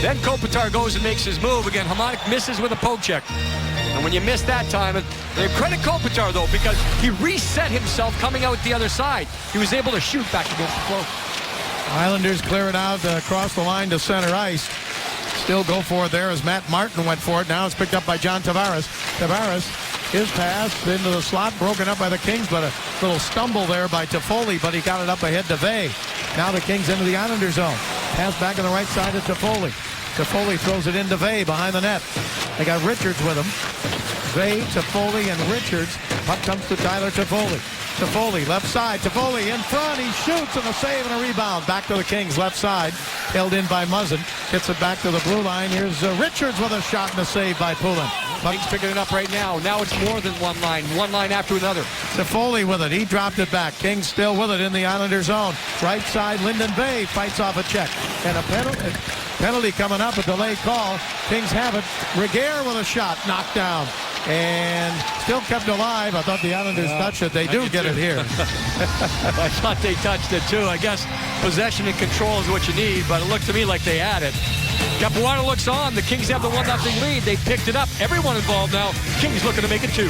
then Kopitar goes and makes his move. Again, Hamonic misses with a poke check. And when you miss that time, and they credit Kopitar, though, because he reset himself coming out the other side. He was able to shoot back against the flow.
Islanders clear it out across the line to center ice. Still go for it there as Matt Martin went for it. Now it's picked up by John Tavares. Tavares, his pass into the slot, broken up by the Kings, but a little stumble there by Toffoli, but he got it up ahead to Vey. Now the Kings into the Islander zone. Pass back on the right side to Toffoli. Toffoli throws it into Vey behind the net. They got Richards with him. Vey, Toffoli, and Richards. Puck comes to Tyler Toffoli. Toffoli, left side. Toffoli in front. He shoots and a save and a rebound. Back to the Kings, left side. Held in by Muzzin. Hits it back to the blue line. Here's Richards with a shot and a save by Poulin.
Kings picking it up right now. Now it's more than one line after another.
Toffoli with it. He dropped it back. Kings still with it in the Islander zone. Right side, Lyndon Vey fights off a check. And a penalty coming up, a delayed call. Kings have it. Reguer with a shot, knocked down. And still kept alive. I thought the Islanders touched it. They do get it here.
I thought they touched it too. I guess possession and control is what you need, but it looked to me like they had it. Capuano looks on. The Kings have the 1-0 lead. They picked it up. Everyone involved now. Kings looking to make it 2.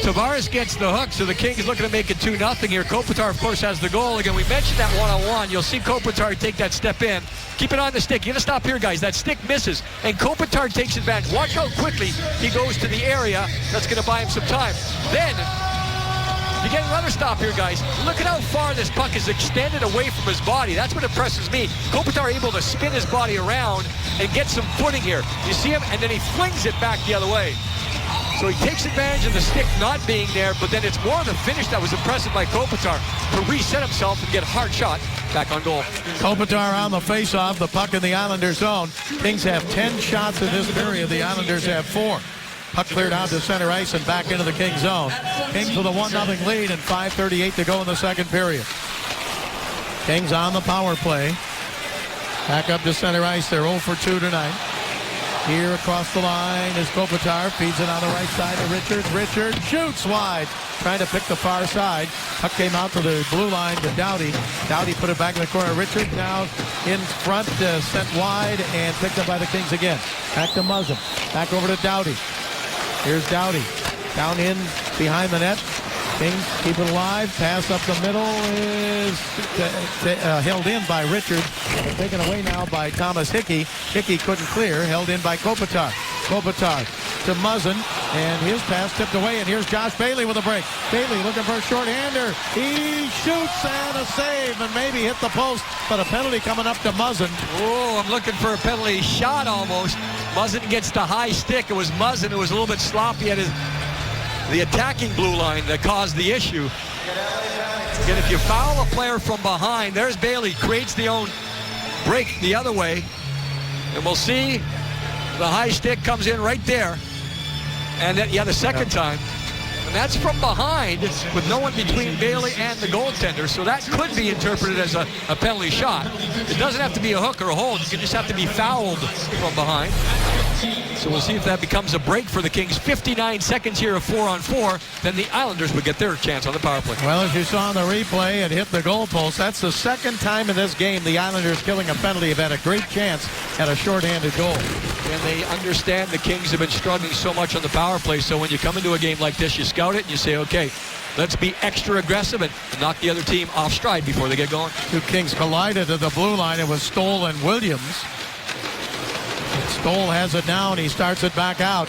Tavares gets the hook, so the Kings looking to make it 2-0 here. Kopitar, of course, has the goal. Again, we mentioned that one-on-one. You'll see Kopitar take that step in. Keep it on the stick. You got to stop here, guys. That stick misses, and Kopitar takes advantage. Watch how quickly he goes to the area. That's going to buy him some time. Then, you get another stop here, guys. Look at how far this puck is extended away from his body. That's what impresses me. Kopitar able to spin his body around and get some footing here. You see him, and then he flings it back the other way. So he takes advantage of the stick not being there, but then it's more the finish that was impressive by Kopitar to reset himself and get a hard shot back on goal.
Kopitar on the face-off, the puck in the Islanders zone. Kings have 10 shots in this period. The Islanders have 4. Puck cleared out to center ice and back into the Kings zone. Kings with a 1-0 lead and 5:38 to go in the second period. Kings on the power play. Back up to center ice. They're 0 for 2 tonight. Here across the line is Kopitar. Feeds it on the right side to Richards. Richards shoots wide. Trying to pick the far side. Puck came out to the blue line to Doughty. Doughty put it back in the corner. Richards now in front, sent wide and picked up by the Kings again. Back to Muzzin. Back over to Doughty. Here's Doughty. Down in behind the net. Kings keep it alive. Pass up the middle is held in by Richards. Taken away now by Thomas Hickey. Hickey couldn't clear. Held in by Kopitar. Kopitar to Muzzin. And his pass tipped away. And here's Josh Bailey with a break. Bailey looking for a short-hander. He shoots and a save and maybe hit the post. But a penalty coming up to Muzzin.
Oh, I'm looking for a penalty shot almost. Muzzin gets the high stick. It was Muzzin who was a little bit sloppy at the attacking blue line that caused the issue. And if you foul a player from behind, there's Bailey, creates the own break the other way. And we'll see the high stick comes in right there. And then, the second time. And that's from behind with no one between Bailey and the goaltender. So that could be interpreted as a penalty shot. It doesn't have to be a hook or a hold. You just have to be fouled from behind. So we'll see if that becomes a break for the Kings. 59 seconds here of 4-on-4. Then the Islanders would get their chance on the power play.
Well, as you saw in the replay, it hit the goalpost. That's the second time in this game the Islanders killing a penalty have had a great chance at a shorthanded goal.
And they understand the Kings have been struggling so much on the power play. So when you come into a game like this, you scout it and you say, okay, let's be extra aggressive and knock the other team off stride before they get going.
Two Kings collided at the blue line. It was Stoll and Williams. Stoll has it now, and he starts it back out.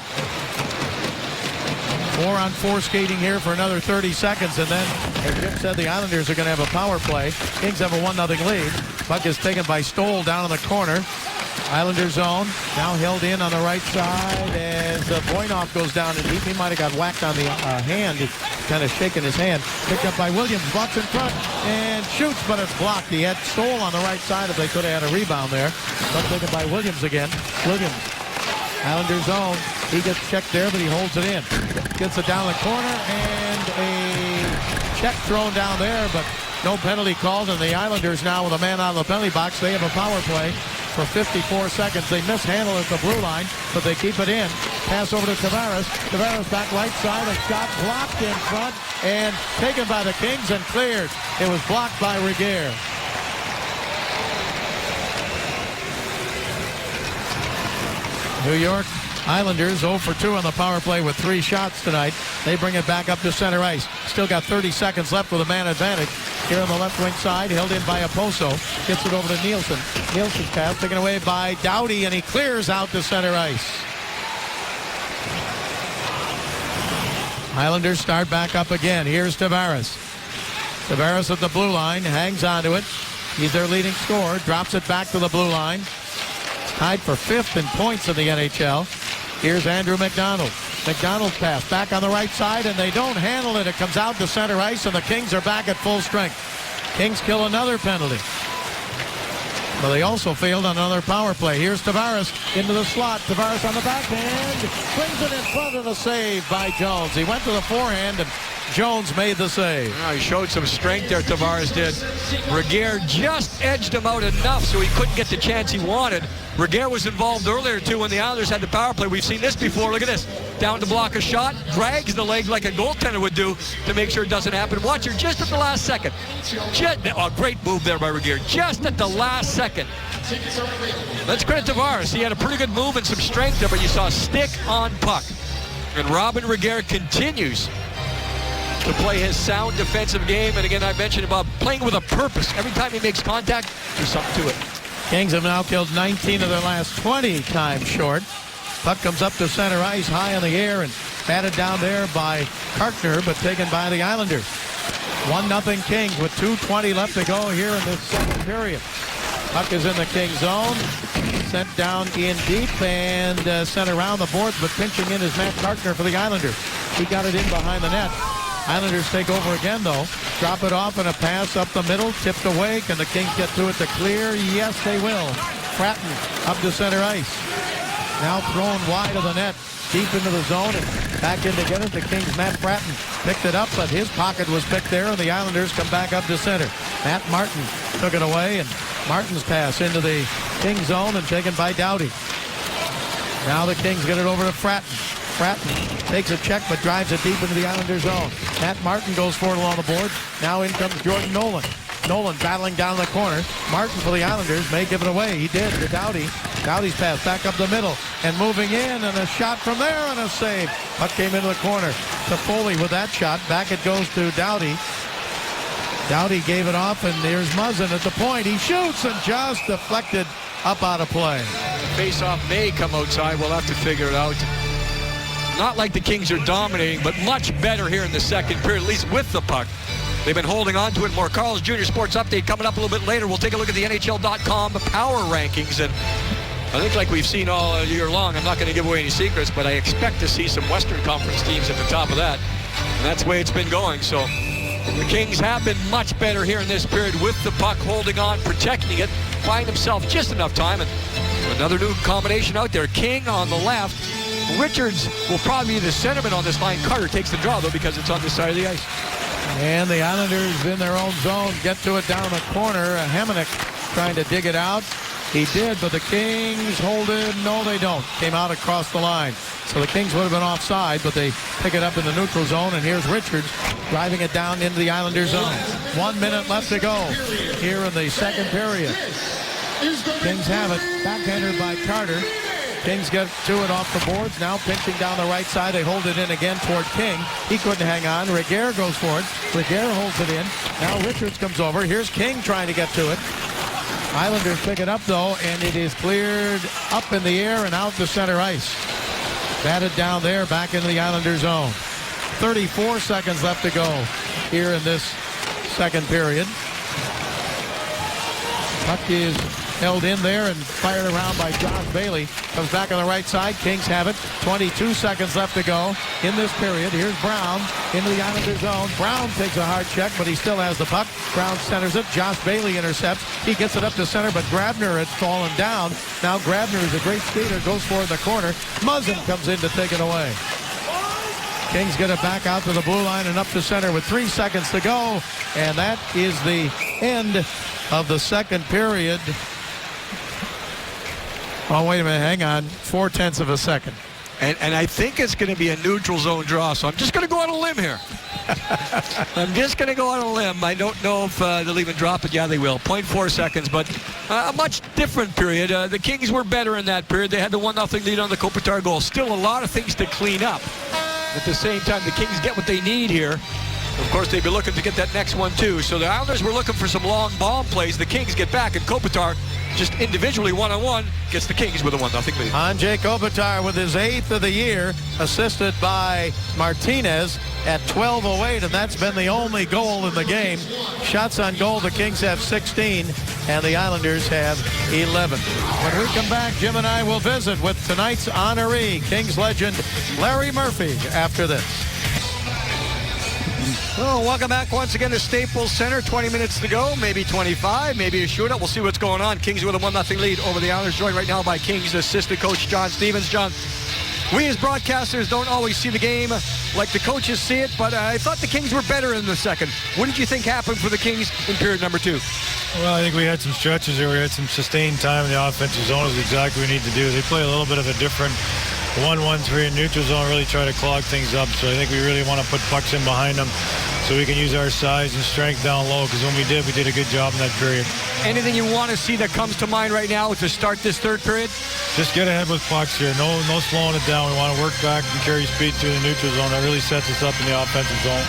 4-on-4 skating here for another 30 seconds, and then, as Jim said, the Islanders are going to have a power play. Kings have a 1-0 lead. Puck is taken by Stoll down in the corner. Islander zone, now held in on the right side as Voynov goes down and deep. He might have got whacked on the hand. He's kind of shaking his hand. Picked up by Williams, blocks in front, and shoots, but it's blocked. He had Stoll on the right side if they could have had a rebound there. But taken by Williams again. Williams, Islander zone. He gets checked there, but he holds it in. Gets it down the corner, and a check thrown down there, but no penalty called, and the Islanders now with a man out of the penalty box. They have a power play for 54 seconds. They mishandle at the blue line, but they keep it in. Pass over to Tavares. Tavares back right side. A shot blocked in front and taken by the Kings and cleared. It was blocked by Regehr. New York Islanders 0 for 2 on the power play with 3 shots tonight. They bring it back up to center ice. Still got 30 seconds left with a man advantage. Here on the left wing side, held in by Oposo. Gets it over to Nielsen. Nielsen's pass taken away by Doughty, and he clears out to center ice. Islanders start back up again. Here's Tavares. Tavares at the blue line, hangs onto it. He's their leading scorer, drops it back to the blue line. Tied for 5th in points in the NHL. Here's Andrew McDonald. McDonald's pass back on the right side, and they don't handle it. It comes out to center ice, and the Kings are back at full strength. Kings kill another penalty. But they also failed on another power play. Here's Tavares into the slot. Tavares on the backhand. Brings it in front of the save by Jones. He went to the forehand, and Jones made the save.
He showed some strength there, Tavares did. Regehr just edged him out enough so he couldn't get the chance he wanted. Regehr was involved earlier, too, when the Islanders had the power play. We've seen this before. Look at this. Down to block a shot, drags the leg like a goaltender would do to make sure it doesn't happen. Watch her just at the last second. Great move there by Regehr. Just at the last second. Let's credit Tavares. He had a pretty good move and some strength there, but you saw stick on puck. And Robin Regehr continues to play his sound defensive game. And again, I mentioned about playing with a purpose. Every time he makes contact, there's something to it.
Kings have now killed 19 of their last 20 times short. Puck comes up to center ice, high in the air, and batted down there by Kartner, but taken by the Islanders. 1-0 Kings with 2:20 left to go here in this second period. Puck is in the Kings zone. Sent down in deep and sent around the boards, but pinching in is Matt Kartner for the Islanders. He got it in behind the net. Islanders take over again, though. Drop it off in a pass up the middle, tipped away. Can the Kings get to it to clear? Yes, they will. Fratton up to center ice. Now thrown wide of the net, deep into the zone, and back in to get it. The Kings' Matt Fratton picked it up, but his pocket was picked there, and the Islanders come back up to center. Matt Martin took it away, and Martin's pass into the Kings zone and taken by Doughty. Now the Kings get it over to Fratton. Fratton takes a check but drives it deep into the Islanders zone. Matt Martin goes forward along the board. Now in comes Jordan Nolan. Nolan battling down the corner. Martin for the Islanders may give it away. He did to Doughty. Doughty's pass back up the middle and moving in, and a shot from there and a save. Puck came into the corner to Foley with that shot. Back it goes to Doughty. Doughty gave it off, and there's Muzzin at the point. He shoots and just deflected up out of play.
Face-off may come outside. We'll have to figure it out. Not like the Kings are dominating, but much better here in the second period, at least with the puck. They've been holding on to it more. Carl's Junior Sports Update coming up a little bit later. We'll take a look at the NHL.com power rankings. And I think like we've seen all year long, I'm not going to give away any secrets, but I expect to see some Western Conference teams at the top of that. And that's the way it's been going. So the Kings have been much better here in this period with the puck, holding on, protecting it, buying themselves just enough time. And another new combination out there. King on the left Richards will probably be the centerman on this line. Carter takes the draw, though, because it's on this side of the ice.
And the Islanders in their own zone get to it down the corner. Hamonic trying to dig it out. He did, but the Kings hold it. No, they don't. Came out across the line. So the Kings would have been offside, but they pick it up in the neutral zone, and here's Richards driving it down into the Islanders zone. 1 minute left to go here in the second period. Kings have it. Backhanded by Carter. Kings get to it off the boards. Now pinching down the right side. They hold it in again toward King. He couldn't hang on. Reguer goes for it. Reguer holds it in. Now Richards comes over. Here's King trying to get to it. Islanders pick it up, though, and it is cleared up in the air and out to center ice. Batted down there, back into the Islander zone. 34 seconds left to go here in this second period. Puck is held in there and fired around by Josh Bailey. Comes back on the right side. Kings have it. 22 seconds left to go in this period. Here's Brown into the Islander zone. Brown takes a hard check, but he still has the puck. Brown centers it. Josh Bailey intercepts. He gets it up to center, but Grabner had fallen down. Now Grabner is a great skater, goes for it in the corner. Muzzin comes in to take it away. Kings get it back out to the blue line and up to center with 3 seconds to go. And that is the end of the second period. Oh, wait a minute. Hang on. 0.4 of a second.
And I think it's going to be a neutral zone draw, so I'm just going to go on a limb here. I'm just going to go on a limb. I don't know if they'll even drop it. Yeah, they will. 0.4 seconds, but a much different period. The Kings were better in that period. They had the 1-0 lead on the Kopitar goal. Still a lot of things to clean up. At the same time, the Kings get what they need here. Of course, they'd be looking to get that next one, too. So the Islanders were looking for some long bomb plays. The Kings get back, and Kopitar, just individually one-on-one, gets the Kings with a 1-0 lead.
Andrei Kopitar with his 8th of the year, assisted by Martinez at 12:08, and that's been the only goal in the game. Shots on goal, the Kings have 16, and the Islanders have 11. When we come back, Jim and I will visit with tonight's honoree, Kings legend Larry Murphy, after this.
Well, welcome back once again to Staples Center. 20 minutes to go, maybe 25, maybe a shootout. We'll see what's going on. Kings with a 1-0 lead over the Islanders, joined right now by Kings assistant coach John Stevens. John, we as broadcasters don't always see the game like the coaches see it, but I thought the Kings were better in the second. What did you think happened for the Kings in period number 2?
Well, I think we had some stretches there. We had some sustained time in the offensive zone is exactly what we need to do. They play a little bit of a different 1-1-3 in neutral zone, really try to clog things up. So I think we really want to put pucks in behind them so we can use our size and strength down low, because when we did a good job in that period.
Anything you want to see that comes to mind right now to start this third period?
Just get ahead with pucks here. No slowing it down. We want to work back and carry speed through the neutral zone. That really sets us up in the offensive zone.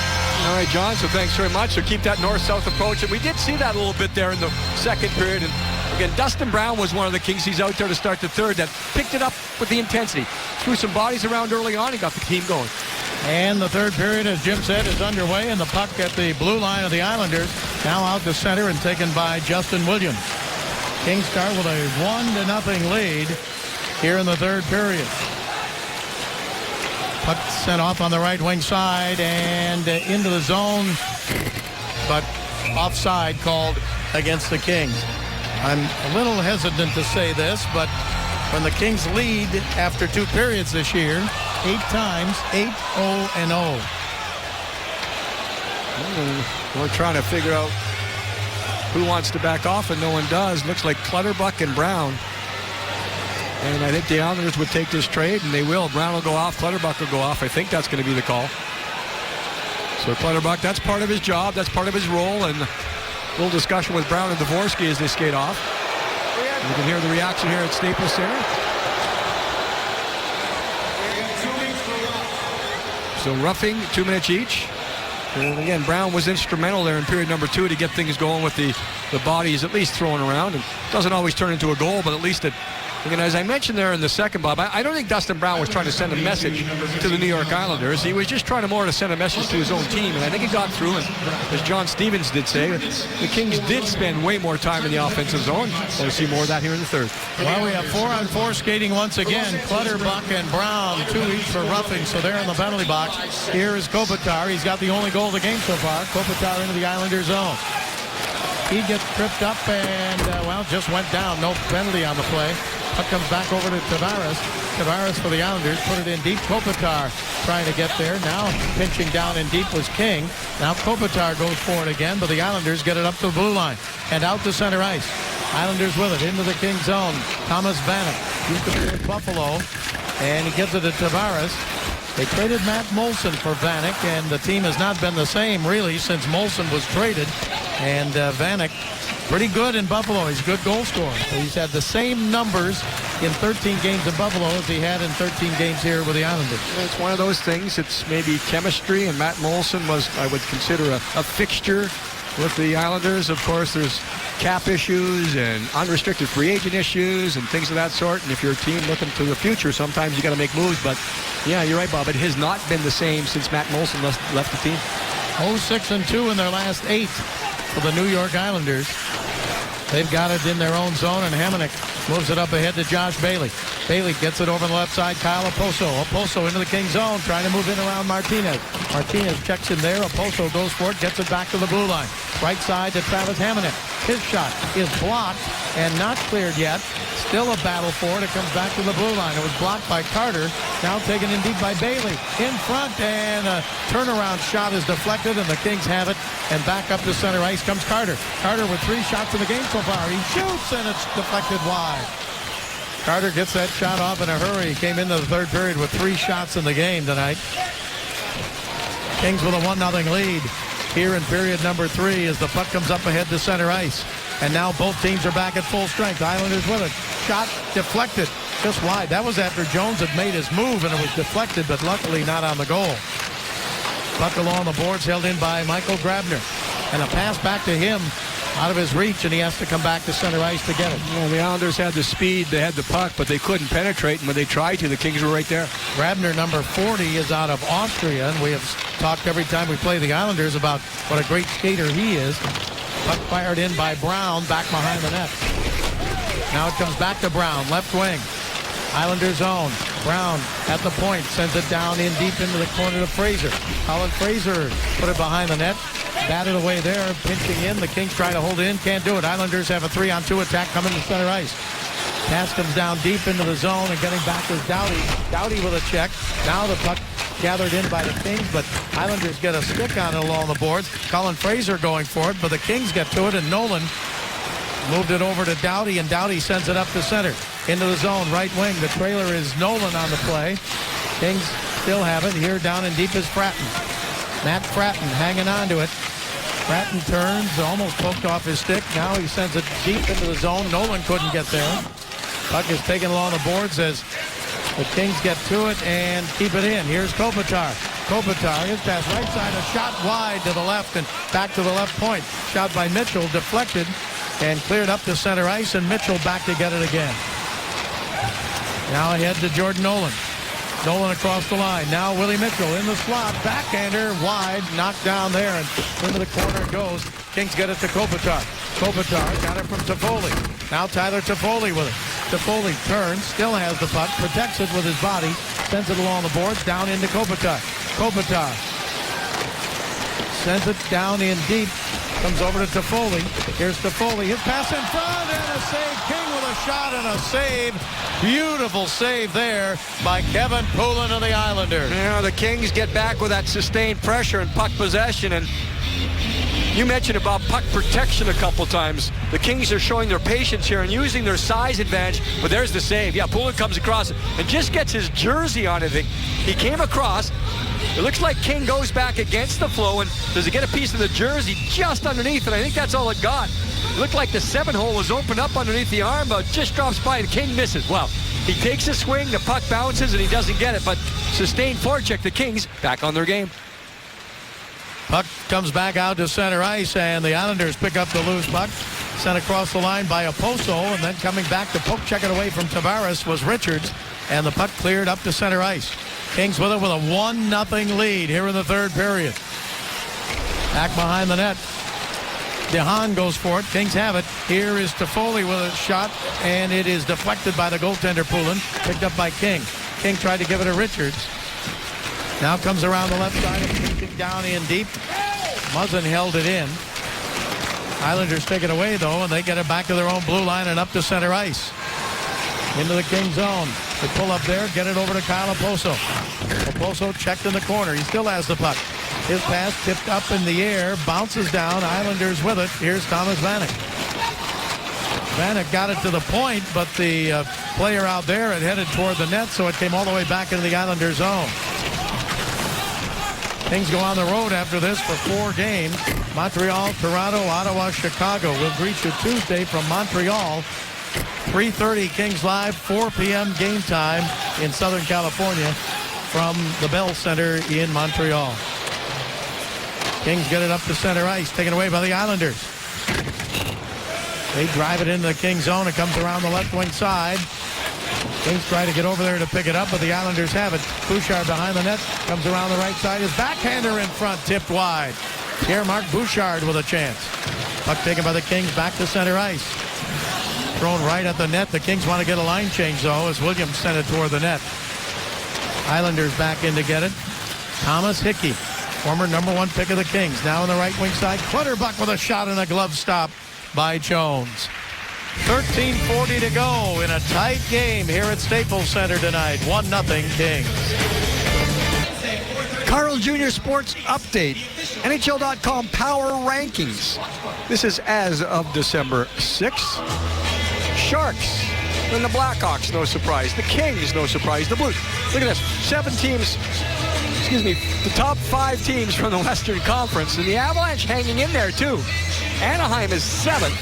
All right, John, so thanks very much. So keep that north-south approach. And we did see that a little bit there in the second period. And again, Dustin Brown was one of the Kings. He's out there to start the third that picked it up with the intensity. Threw some bodies around early on and got the team going.
And the third period, as Jim said, is underway, and the puck at the blue line of the Islanders, now out to center and taken by Justin Williams. Kings start with a 1-0 lead here in the third period. Puck sent off on the right wing side and into the zone, but offside called against the Kings. I'm a little hesitant to say this, but when the Kings lead after 2 periods this year, 8 times, 8-0-0.
We're trying to figure out who wants to back off, and no one does. Looks like Clutterbuck and Brown. And I think the Islanders would take this trade, and they will. Brown will go off, Clutterbuck will go off. I think that's going to be the call. So Clutterbuck, that's part of his job, that's part of his role, and a little discussion with Brown and Dvorsky as they skate off. You can hear the reaction here at Staples Center. So roughing, 2 minutes each. And again, Brown was instrumental there in period number 2 to get things going with the bodies at least thrown around. And doesn't always turn into a goal, but at least it. Again, as I mentioned there in the second, Bob, I don't think Dustin Brown was trying to send a message to the New York Islanders. He was just trying to send a message to his own team, and I think he got through. And as John Stevens did say, the Kings did spend way more time in the offensive zone. We'll see more of that here in the third.
Well, we have 4-on-4 skating once again. Clutterbuck and Brown, 2 each for roughing, so they're in the penalty box. Here is Kopitar. He's got the only goal of the game so far. Kopitar into the Islanders zone. He gets tripped up and, just went down. No penalty on the play. Puck comes back over to Tavares. Tavares for the Islanders. Put it in deep. Kopitar trying to get there. Now pinching down in deep was King. Now Kopitar goes for it again, but the Islanders get it up to the blue line and out to center ice. Islanders with it into the King zone. Thomas Vanek used to be with Buffalo, and he gives it to Tavares. They traded Matt Molson for Vanek, and the team has not been the same really since Molson was traded. And Vanek, pretty good in Buffalo. He's a good goal scorer. He's had the same numbers in 13 games in Buffalo as he had in 13 games here with the Islanders.
It's one of those things. It's maybe chemistry, and Matt Molson was, I would consider, a fixture with the Islanders. Of course, there's cap issues and unrestricted free agent issues and things of that sort. And if you're a team looking to the future, sometimes you got to make moves. But yeah, you're right, Bob. It has not been the same since Matt Molson left the team.
0-6-2 in their last 8 for the New York Islanders. They've got it in their own zone, and Hamonic moves it up ahead to Josh Bailey. Bailey gets it over on the left side. Kyle Oposo. Oposo into the King zone, trying to move in around Martinez. Martinez checks in there. Oposo goes for it, gets it back to the blue line. Right side to Travis Hamonic. His shot is blocked and not cleared yet. Still a battle for it. It comes back to the blue line. It was blocked by Carter. Now taken in deep by Bailey. In front, and a turnaround shot is deflected, and the Kings have it. And back up to center ice comes Carter. Carter with 3 shots in the game so far. He shoots, and it's deflected wide. Carter gets that shot off in a hurry. He came into the third period with 3 shots in the game tonight. Kings with a 1-0 lead here in period number 3 as the puck comes up ahead to center ice. And now both teams are back at full strength. Islanders with it. Shot deflected just wide. That was after Jones had made his move, and it was deflected, but luckily not on the goal. Puck along the boards held in by Michael Grabner. And a pass back to him out of his reach, and he has to come back to center ice to get it.
Well, the Islanders had the speed, they had the puck, but they couldn't penetrate, and when they tried to, the Kings were right there.
Grabner, number 40, is out of Austria, and we have talked every time we play the Islanders about what a great skater he is. Puck fired in by Brown, back behind the net. Now it comes back to Brown, left wing. Islanders zone. Brown at the point, sends it down in deep into the corner to Fraser. Colin Fraser put it behind the net. Batted away there, pinching in. The Kings try to hold it in, can't do it. Islanders have a 3-on-2 attack coming to center ice. Pass comes down deep into the zone, and getting back is Doughty. Doughty with a check. Now the puck gathered in by the Kings, but Islanders get a stick on it along the boards. Colin Fraser going for it, but the Kings get to it, and Nolan moved it over to Doughty, and Doughty sends it up the center. Into the zone, right wing. The trailer is Nolan on the play. Kings still have it. Here down in deep is Fratton. Matt Fratton hanging on to it. Fratton turns, almost poked off his stick. Now he sends it deep into the zone. Nolan couldn't get there. Puck is taken along the boards as the Kings get to it and keep it in. Here's Kopitar. Kopitar, his pass right side, a shot wide to the left and back to the left point. Shot by Mitchell, deflected and cleared up to center ice, and Mitchell back to get it again. Now ahead to Jordan Nolan. Nolan across the line. Now Willie Mitchell in the slot. Backhander wide. Knocked down there and into the corner it goes. Kings get it to Kopitar. Kopitar got it from Toffoli. Now Tyler Toffoli with it. Toffoli turns. Still has the puck. Protects it with his body. Sends it along the boards. Down into Kopitar. Kopitar sends it down in deep. Comes over to Toffoli. Here's Toffoli. His pass in front and a save. King with a shot and a save. Beautiful save there by Kevin Poulin of the Islanders.
Yeah, the Kings get back with that sustained pressure and puck possession, and you mentioned about puck protection a couple times. The Kings are showing their patience here and using their size advantage, but there's the save. Yeah, Poulin comes across and just gets his jersey on it. He came across. It looks like King goes back against the flow, and does he get a piece of the jersey just underneath? And I think that's all it got. It looked like the 7-hole was opened up underneath the arm, but just drops by and King misses. Well, he takes a swing, the puck bounces, and he doesn't get it, but sustained forecheck. The Kings back on their game.
Puck comes back out to center ice, and the Islanders pick up the loose puck. Sent across the line by Oposo, and then coming back to poke check it away from Tavares was Richards, and the puck cleared up to center ice. Kings with it with a 1-0 lead here in the third period. Back behind the net. DeHaan goes for it. Kings have it. Here is Toffoli with a shot, and it is deflected by the goaltender Poulin. Picked up by King. King tried to give it to Richards. Now comes around the left side and pinching down in deep. Muzzin held it in. Islanders take it away, though, and they get it back to their own blue line and up to center ice. into the Kings zone. They pull up there, get it over to Kyle Oposo. Oposo checked in the corner. He still has the puck. His pass tipped up in the air, bounces down. Islanders with it. Here's Thomas Vanek. Vanek got it to the point, but the player out there had headed toward the net, so it came all the way back into the Islanders zone. Kings go on the road after this for 4 games. Montreal, Toronto, Ottawa, Chicago. We'll greet you Tuesday from Montreal. 3:30 Kings Live, 4 p.m. game time in Southern California from the Bell Center in Montreal. Kings get it up to center ice, taken away by the Islanders. They drive it into the Kings zone. It comes around the left wing side. Kings try to get over there to pick it up, but the Islanders have it. Bouchard behind the net, comes around the right side. His backhander in front, tipped wide. Pierre-Marc Bouchard with a chance. Puck taken by the Kings back to center ice. Thrown right at the net. The Kings want to get a line change, though, as Williams sent it toward the net. Islanders back in to get it. Thomas Hickey, former #1 pick of the Kings, now on the right wing side. Clutterbuck with a shot and a glove stop by Jones. 13:40 to go in a tight game here at Staples Center tonight. 1-0 Kings.
Carl Jr. Sports Update. NHL.com Power Rankings. This is as of December 6th. Sharks. Then the Blackhawks, no surprise. The Kings, no surprise. The Blues. Look at this. 7 teams. The top 5 teams from the Western Conference. And the Avalanche hanging in there, too. Anaheim is 7th.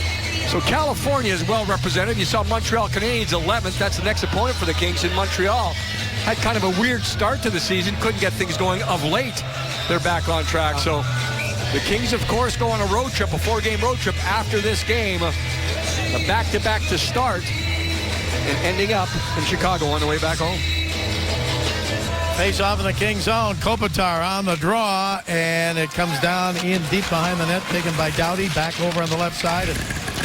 So California is well represented. You saw Montreal Canadiens 11th. That's the next opponent for the Kings in Montreal. Had kind of a weird start to the season. Couldn't get things going of late. They're back on track. So the Kings, of course, go on a road trip, a 4-game road trip after this game. A back-to-back to start and ending up in Chicago on the way back home.
Face off in the Kings zone. Kopitar on the draw, and it comes down in deep behind the net, taken by Doughty. Back over on the left side, and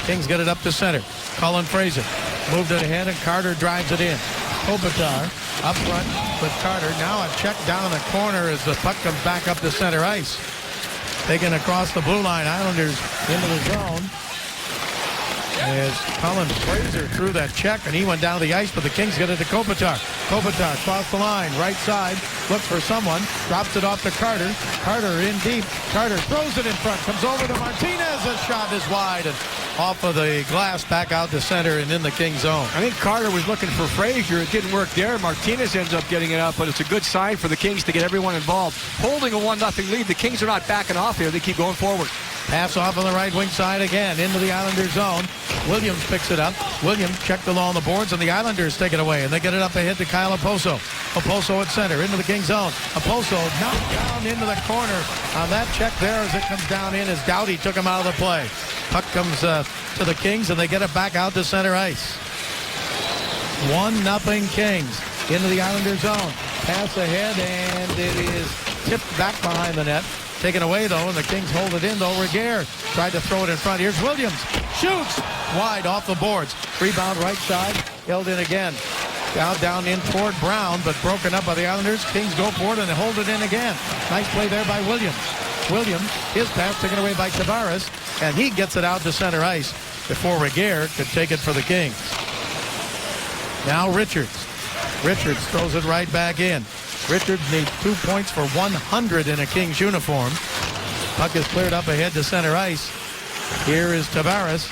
Kings get it up to center. Colin Fraser moved it ahead, and Carter drives it in. Kopitar up front with Carter. Now a check down in the corner as the puck comes back up to center ice. Taken across the blue line. Islanders into the zone. As Colin Fraser threw that check, and he went down to the ice, but the Kings get it to Kopitar. Kopitar across the line, right side, looks for someone, drops it off to Carter. Carter in deep. Carter throws it in front, comes over to Martinez. A shot is wide and off of the glass, back out to center and in the Kings zone.
I think Carter was looking for Frazier. It didn't work there. Martinez ends up getting it up, but it's a good sign for the Kings to get everyone involved. Holding a 1-0 lead. The Kings are not backing off here. They keep going forward.
Pass off on the right wing side again into the Islanders zone. Williams picks it up. Williams checked along the boards, and the Islanders take it away, and they get it up ahead to Kyle Oposo. Oposo at center into the Kings zone. Oposo knocked down into the corner on that check there as it comes down in as Doughty took him out of the play. Puck comes to the Kings, and they get it back out to center ice. 1-0 Kings into the Islanders zone. Pass ahead, and it is tipped back behind the net. Taken away, though, and the Kings hold it in, though. Reguer tried to throw it in front. Here's Williams. Shoots! Wide off the boards. Rebound right side. Held in again. Down in toward Brown, but broken up by the Islanders. Kings go for it, and they hold it in again. Nice play there by Williams. Williams, his pass taken away by Tavares, and he gets it out to center ice before Reguer could take it for the Kings. Now Richards. Richards throws it right back in. Richards needs 2 points for 100 in a Kings uniform. Puck is cleared up ahead to center ice. Here is Tavares.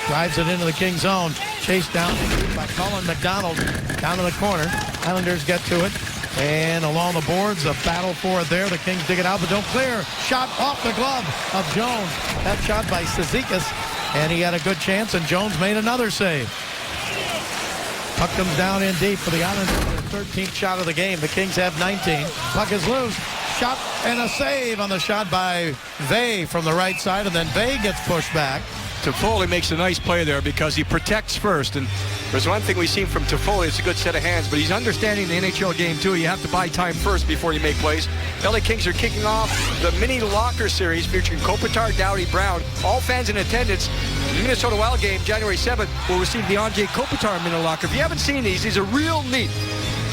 Drives it into the Kings zone. Chased down by Colin McDonald. Down to the corner. Islanders get to it. And along the boards, a battle for it there. The Kings dig it out, but don't clear. Shot off the glove of Jones. That shot by Cizikas. And he had a good chance, and Jones made another save. Puck comes down in deep for the Islanders. Their 13th shot of the game. The Kings have 19. Puck is loose. Shot and a save on the shot by Vey from the right side, and then Vey gets pushed back.
Toffoli makes a nice play there because he protects first. And there's one thing we've seen from Toffoli, it's a good set of hands, but he's understanding the NHL game too. You have to buy time first before you make plays. LA Kings are kicking off the mini locker series featuring Kopitar, Doughty, Brown. All fans in attendance. The Minnesota Wild game, January 7th, will receive the Anze Kopitar mini locker. If you haven't seen these are real neat.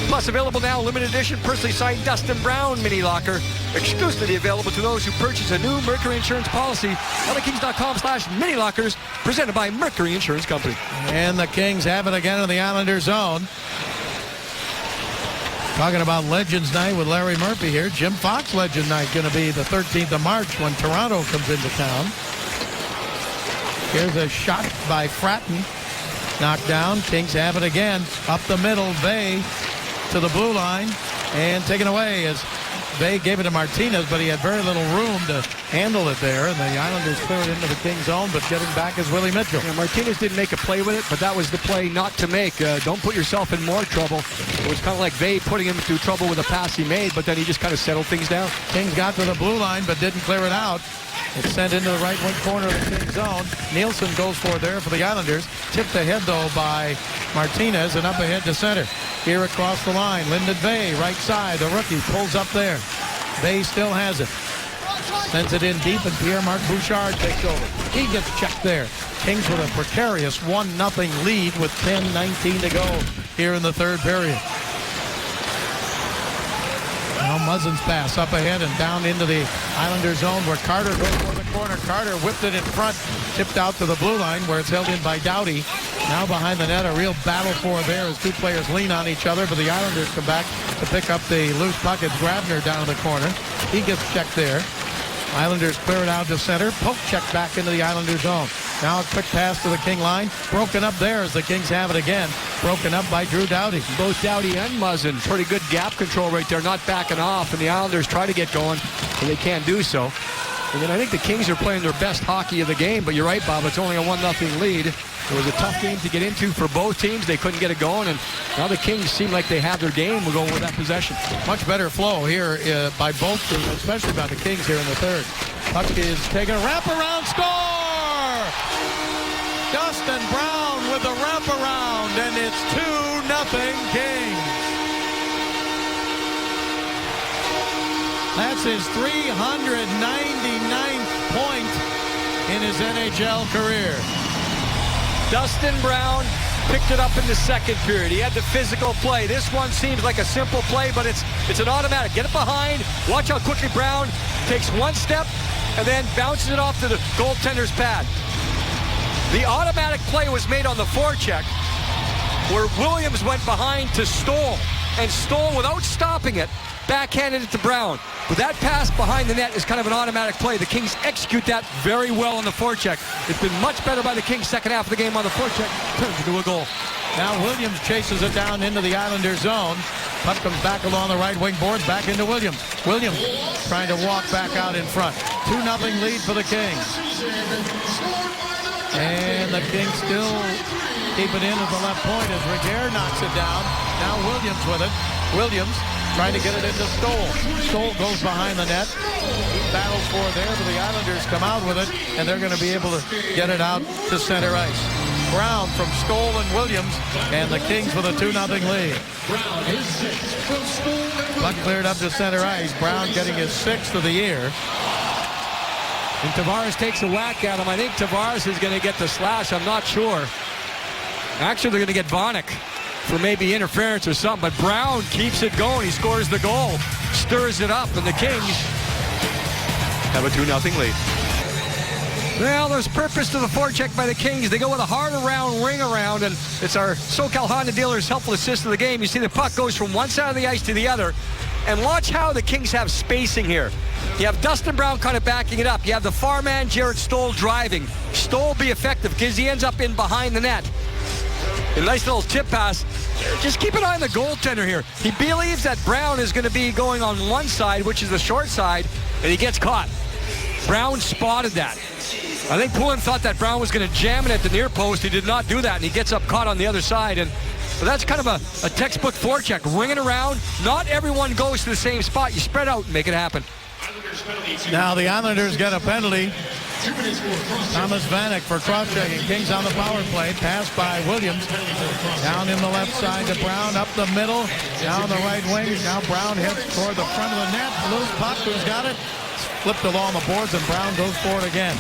Plus, available now, limited edition, personally signed Dustin Brown mini locker. Exclusively available to those who purchase a new Mercury Insurance policy. LAKings.com/mini lockers, presented by Mercury Insurance Company.
And the Kings have it again in the Islanders zone. Talking about Legends Night with Larry Murphy here. Jim Fox Legend Night going to be the 13th of March when Toronto comes into town. Here's a shot by Fratton. Knocked down. Kings have it again. Up the middle. Vey to the blue line. And taken away as Vey gave it to Martinez, but he had very little room to handle it there. And the Islanders clear it into the Kings zone, but getting back is Willie Mitchell.
Yeah, Martinez didn't make a play with it, but that was the play not to make. Don't put yourself in more trouble. It was kind of like Vey putting him through trouble with a pass he made, but then he just kind of settled things down.
Kings got to the blue line, but didn't clear it out. It's sent into the right wing corner of the Kings zone. Nielsen goes for it there for the Islanders. Tipped ahead, though, by Martinez, and up ahead to center. Here across the line, Lyndon Vey, right side. The rookie pulls up there. Vey still has it. Sends it in deep, and Pierre-Marc Bouchard takes over. He gets checked there. Kings with a precarious 1-0 lead with 10:19 to go here in the third period. Now Muzzin's pass up ahead and down into the Islander zone where Carter goes for the corner. Carter whipped it in front, tipped out to the blue line where it's held in by Doughty. Now behind the net, a real battle for there as two players lean on each other, but the Islanders come back to pick up the loose puck. It's Grabner down in the corner. He gets checked there. Islanders clear it out to center. Poke check back into the Islander zone. Now a quick pass to the King line. Broken up there as the Kings have it again. Broken up by Drew Doughty.
Both Doughty and Muzzin, pretty good gap control right there, not backing off, and the Islanders try to get going, and they can't do so. And then I think the Kings are playing their best hockey of the game, but you're right, Bob, it's only a 1-0 lead. It was a tough game to get into for both teams. They couldn't get it going, and now the Kings seem like they have their game. We're going with that possession.
Much better flow here by both teams, especially by the Kings here in the third. Puck is taking a wraparound score! Dustin Brown with the wraparound, and it's 2-0 Kings. That's his 399th point in his NHL career.
Dustin Brown picked it up in the second period. He had the physical play. This one seems like a simple play, but it's an automatic. Get it behind. Watch how quickly Brown takes one step and then bounces it off to the goaltender's pad. The automatic play was made on the forecheck where Williams went behind to Stoll, and Stoll, without stopping it, backhanded it to Brown. But that pass behind the net is kind of an automatic play. The Kings execute that very well on the forecheck. It's been much better by the Kings second half of the game on the forecheck. Turns into a goal.
Now Williams chases it down into the Islander zone. Puck comes back along the right wing boards, back into Williams. Williams trying to walk back out in front. 2-0 lead for the Kings. And the Kings still keep it in at the left point as Reguer knocks it down. Now Williams with it. Williams trying to get it into Stoll. Stoll goes behind the net. He battles for it there, but the Islanders come out with it, and they're going to be able to get it out to center ice. Brown from Stoll and Williams, and the Kings with a 2-0 lead. Puck cleared up to center ice. Brown getting his 6th of the year.
And Tavares takes a whack at him. I think Tavares is going to get the slash. I'm not sure. Actually, they're going to get Vanek for maybe interference or something, but Brown keeps it going. He scores the goal, stirs it up, and the Kings have a 2-0 lead. Well, there's purpose to the forecheck by the Kings. They go with a hard around, ring around, and it's our SoCal Honda dealer's helpful assist of the game. You see the puck goes from one side of the ice to the other, and watch how the Kings have spacing here. You have Dustin Brown kind of backing it up. You have the far man, Jarrett Stoll, driving. Stoll be effective because he ends up in behind the net. A nice little tip pass. Just keep an eye on the goaltender here. He believes that Brown is going to be going on one side, which is the short side, and he gets caught. Brown spotted that. I think Poulin thought that Brown was going to jam it at the near post. He did not do that, and he gets up caught on the other side. And so that's kind of a textbook forecheck. Ringing around. Not everyone goes to the same spot. You spread out and make it happen.
Now the Islanders get a penalty. Thomas Vanek for cross-checking. Kings on the power play. Pass by Williams. Down in the left side to Brown. Up the middle. Down the right wing. Now Brown heads toward the front of the net. Loose puck. Who's got it? Flipped along the boards, and Brown goes for it again.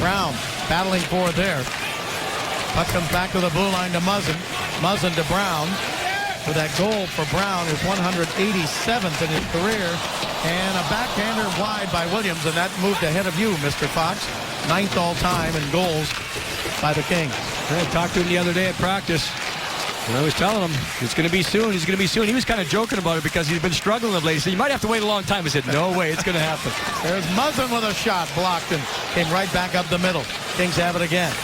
Brown battling for it there. Puck comes back to the blue line to Muzzin. Muzzin to Brown. with that goal for Brown, his 187th in his career. And a backhander wide by Williams, and that moved ahead of you, Mr. Fox. 9th all-time in goals by the Kings.
I talked to him the other day at practice, and I was telling him, it's going to be soon, he's going to be soon. He was kind of joking about it because he's been struggling of late. He said, you might have to wait a long time. I said, no way, it's going to happen.
There's Muzzin with a shot, blocked, and came right back up the middle. Kings have it again.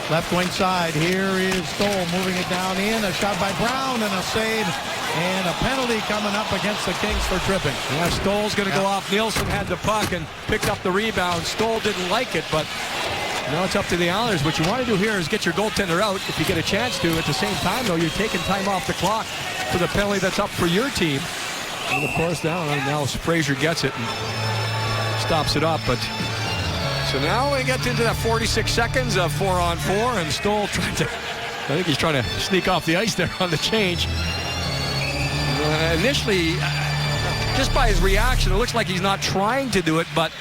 Left wing side, here is Stoll moving it down in. A shot by Brown and a save. And a penalty coming up against the Kings for tripping.
Yeah, Stoll's going to go off. Nielsen had the puck and picked up the rebound. Stoll didn't like it, but now it's up to the Islanders. What you want to do here is get your goaltender out if you get a chance to. At the same time, though, you're taking time off the clock for the penalty that's up for your team. And of course, now Fraser gets it and stops it up. But so now we get into that 46 seconds of 4-on-4, and Stoll I think he's trying to sneak off the ice there on the change. Initially, just by his reaction, it looks like he's not trying to do it, but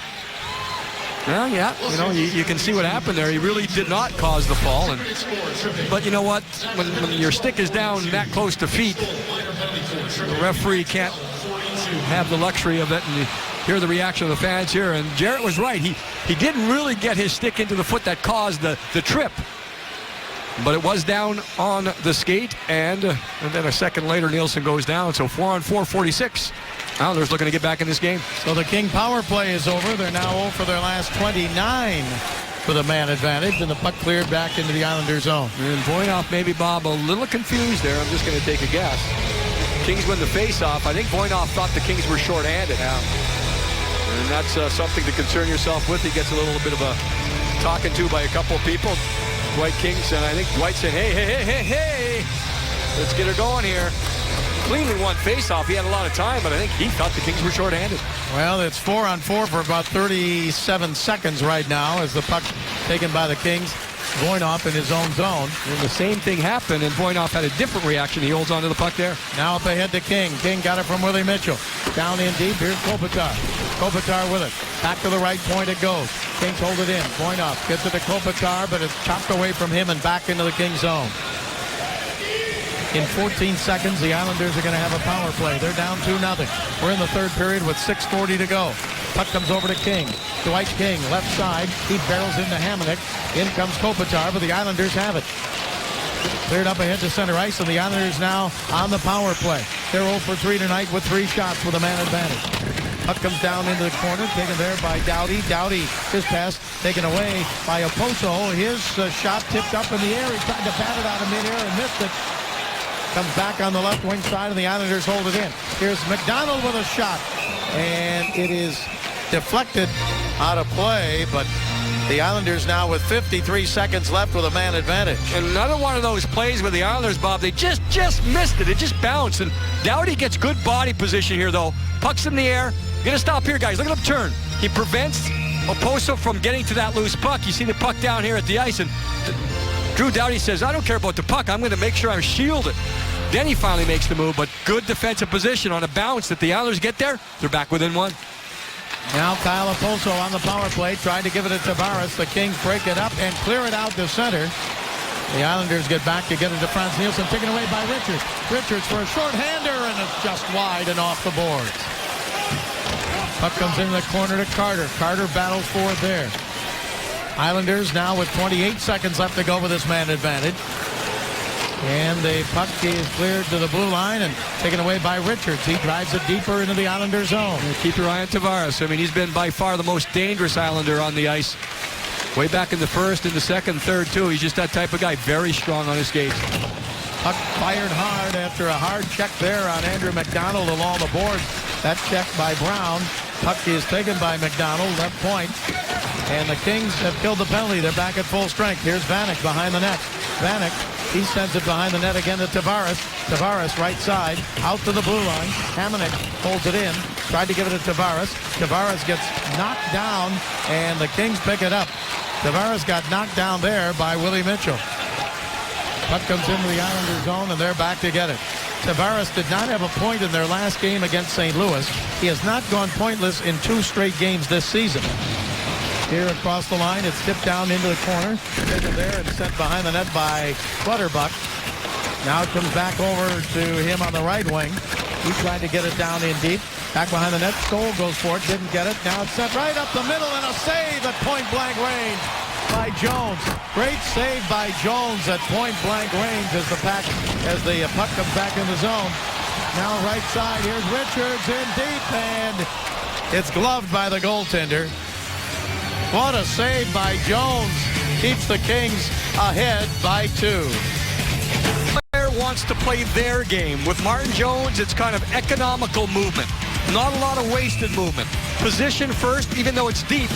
well, yeah, you can see what happened there. He really did not cause the fall. But you know what? When your stick is down that close to feet, the referee can't have the luxury of it. And you hear the reaction of the fans here. And Jarrett was right. He didn't really get his stick into the foot that caused the trip. But it was down on the skate, and then a second later, Nielsen goes down. So 4-on-4, 46. Islanders looking to get back in this game.
So the King power play is over. They're now 0 for their last 29 with a man advantage, and the puck cleared back into the Islanders' zone.
And Voynov, maybe, Bob, a little confused there. I'm just going to take a guess. Kings win the face-off. I think Voynov thought the Kings were short-handed. And that's something to concern yourself with. He gets a little bit of a talking to by a couple of people. Dwight Kings, and I think Dwight said, hey, let's get her going here. Cleanly won face-off. He had a lot of time, but I think he thought the Kings were short-handed.
Well, it's 4-on-4 for about 37 seconds right now as the puck taken by the Kings. Voynov in his own zone.
And the same thing happened, and Voynov had a different reaction. He holds onto the puck there.
Now up ahead to King. King got it from Willie Mitchell. Down in deep. Here's Kopitar. Kopitar with it. Back to the right point it goes. Kings hold it in. Voynov gets it to Kopitar, but it's chopped away from him and back into the King zone. In 14 seconds, the Islanders are going to have a power play. They're down 2-0. We're in the third period with 6:40 to go. Puck comes over to King. Dwight King, left side. He barrels into Hamonic. In comes Kopitar, but the Islanders have it. Cleared up ahead to center ice, and the Islanders now on the power play. They're 0 for 3 tonight with 3 shots with a man advantage. Puck comes down into the corner, taken there by Doughty. Doughty, his pass taken away by Oposo. His shot tipped up in the air. He tried to bat it out of midair and missed it. Comes back on the left wing side, and the Islanders hold it in. Here's McDonald with a shot, and it is deflected out of play, but the Islanders now with 53 seconds left with a man advantage.
And another one of those plays with the Islanders, Bob, they just missed it. It just bounced, and Doughty gets good body position here, though. Puck's in the air. You're going to stop here, guys. Look at him turn. He prevents Oposo from getting to that loose puck. You see the puck down here at the ice, and Drew Doughty says, I don't care about the puck. I'm going to make sure I'm shielded. Then he finally makes the move, but good defensive position on a bounce that the Islanders get there. They're back within 1.
Now Kyle Oposo on the power play, trying to give it to Tavares. The Kings break it up and clear it out to center. The Islanders get back to get it to Frans Nielsen, taken away by Richards. Richards for a short-hander, and it's just wide and off the boards. Puck comes in the corner to Carter. Carter battles for it there. Islanders now with 28 seconds left to go with this man advantage. And the puck is cleared to the blue line and taken away by Richards. He drives it deeper into the Islander zone.
Keep your eye on Tavares. I mean, he's been by far the most dangerous Islander on the ice. Way back in the first, in the second, third, too. He's just that type of guy. Very strong on his skates.
Puck fired hard after a hard check there on Andrew McDonald along the boards. That check by Brown. Puck is taken by McDonald, left point. And the Kings have killed the penalty. They're back at full strength. Here's Vanek behind the net. Vanek, he sends it behind the net again to Tavares. Tavares right side, out to the blue line. Hamonic holds it in, tried to give it to Tavares. Tavares gets knocked down, and the Kings pick it up. Tavares got knocked down there by Willie Mitchell. Puck comes into the Islander zone, and they're back to get it. Tavares did not have a point in their last game against St. Louis. He has not gone pointless in 2 straight games this season. Here across the line, it's tipped down into the corner. Taken there and sent behind the net by Clutterbuck. Now it comes back over to him on the right wing. He tried to get it down in deep. Back behind the net, Stoll goes for it, didn't get it. Now it's set right up the middle and a save at point-blank range by Jones. Great save by Jones at point-blank range as the puck comes back in the zone. Now right side, here's Richards in deep, and it's gloved by the goaltender. What a save by Jones. Keeps the Kings ahead by 2.
Wants to play their game. With Martin Jones, it's kind of economical movement. Not a lot of wasted movement. Position first, even though it's deep,